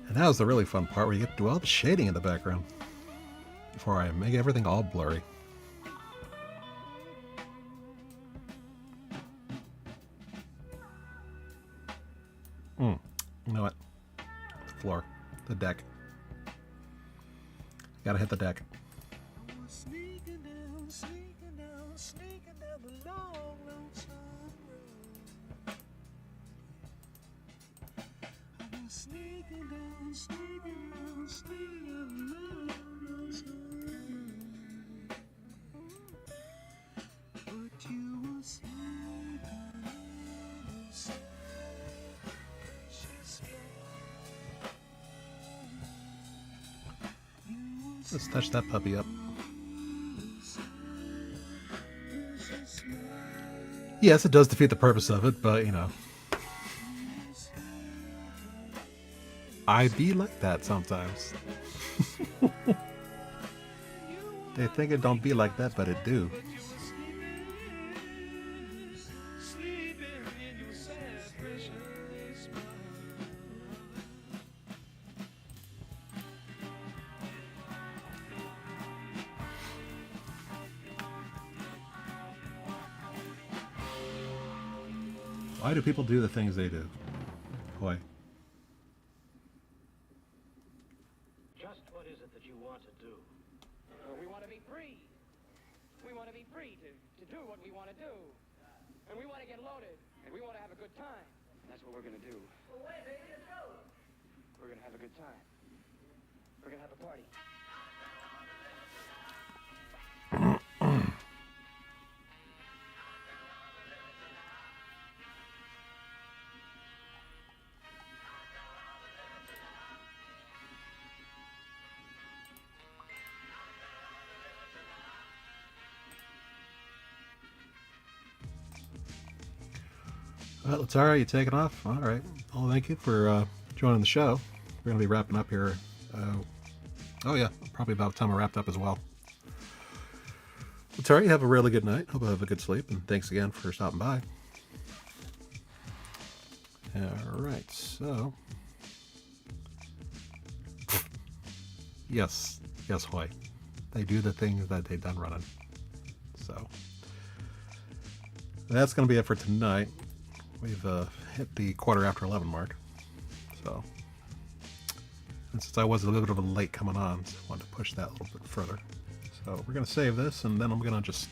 And that was the really fun part where you get to do all the shading in the background before I make everything all blurry. You know what? The floor. The deck. Gotta hit the deck. Let's touch that puppy up. Yes, it does defeat the purpose of it, but, you know. I be like that sometimes. They think it don't be like that, but it do. Why do people do the things they do? Boy. Just what is it that you want to do? We want to be free. We want to to be free to do what we want to do. And we want to get loaded. And we want to have a good time. And that's what we're going to do. Well, wait, baby, let's go. We're going to have a good time. We're going to have a party. Well, it's all right. You taking off? All right. Well, thank you for joining the show. We're going to be wrapping up here. Oh, yeah. Probably about the time I wrapped up as well. It's all right. You have a really good night. Hope you have a good sleep. And thanks again for stopping by. All right. So. Yes. Yes, Hoy. They do the things that they've done running. So. That's going to be it for tonight. We've hit the 11:15 mark. So, and since I was a little bit of a late coming on, so I wanted to push that a little bit further. So we're going to save this, and then I'm going to just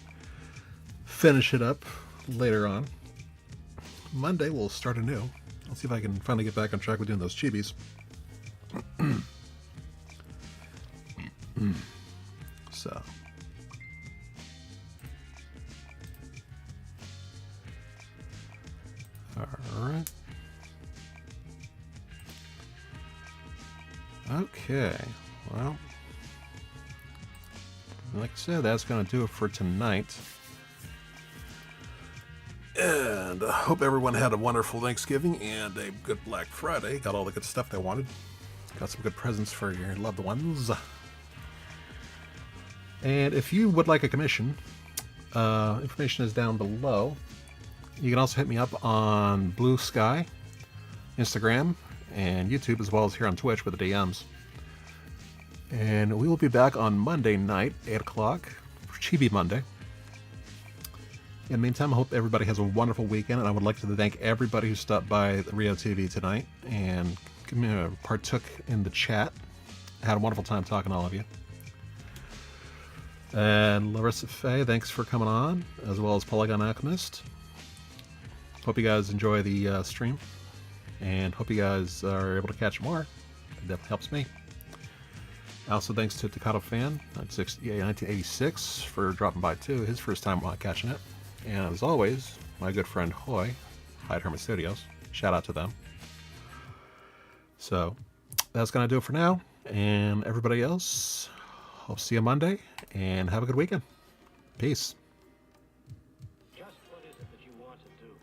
finish it up later on. Monday we'll start anew. I'll see if I can finally get back on track with doing those chibis. So. Alright. Okay. Well, like I said, that's going to do it for tonight. And I hope everyone had a wonderful Thanksgiving and a good Black Friday. Got all the good stuff they wanted. Got some good presents for your loved ones. And if you would like a commission, information is down below. You can also hit me up on Blue Sky, Instagram, and YouTube, as well as here on Twitch with the DMs. And we will be back on Monday night, 8 o'clock, for Chibi Monday. In the meantime, I hope everybody has a wonderful weekend, and I would like to thank everybody who stopped by the Reo TV tonight and partook in the chat. I had a wonderful time talking to all of you. And Larissa Faye, thanks for coming on, as well as Polygon Alchemist. Hope you guys enjoy the stream, and hope you guys are able to catch more. It definitely helps me. Also, thanks to Takato Fan 1986 for dropping by too. His first time catching it. And as always, my good friend Hoy, Hyde Hermit Studios. Shout out to them. So that's gonna do it for now. And everybody else, I'll see you Monday, and have a good weekend. Peace. Just what is it that you want to do?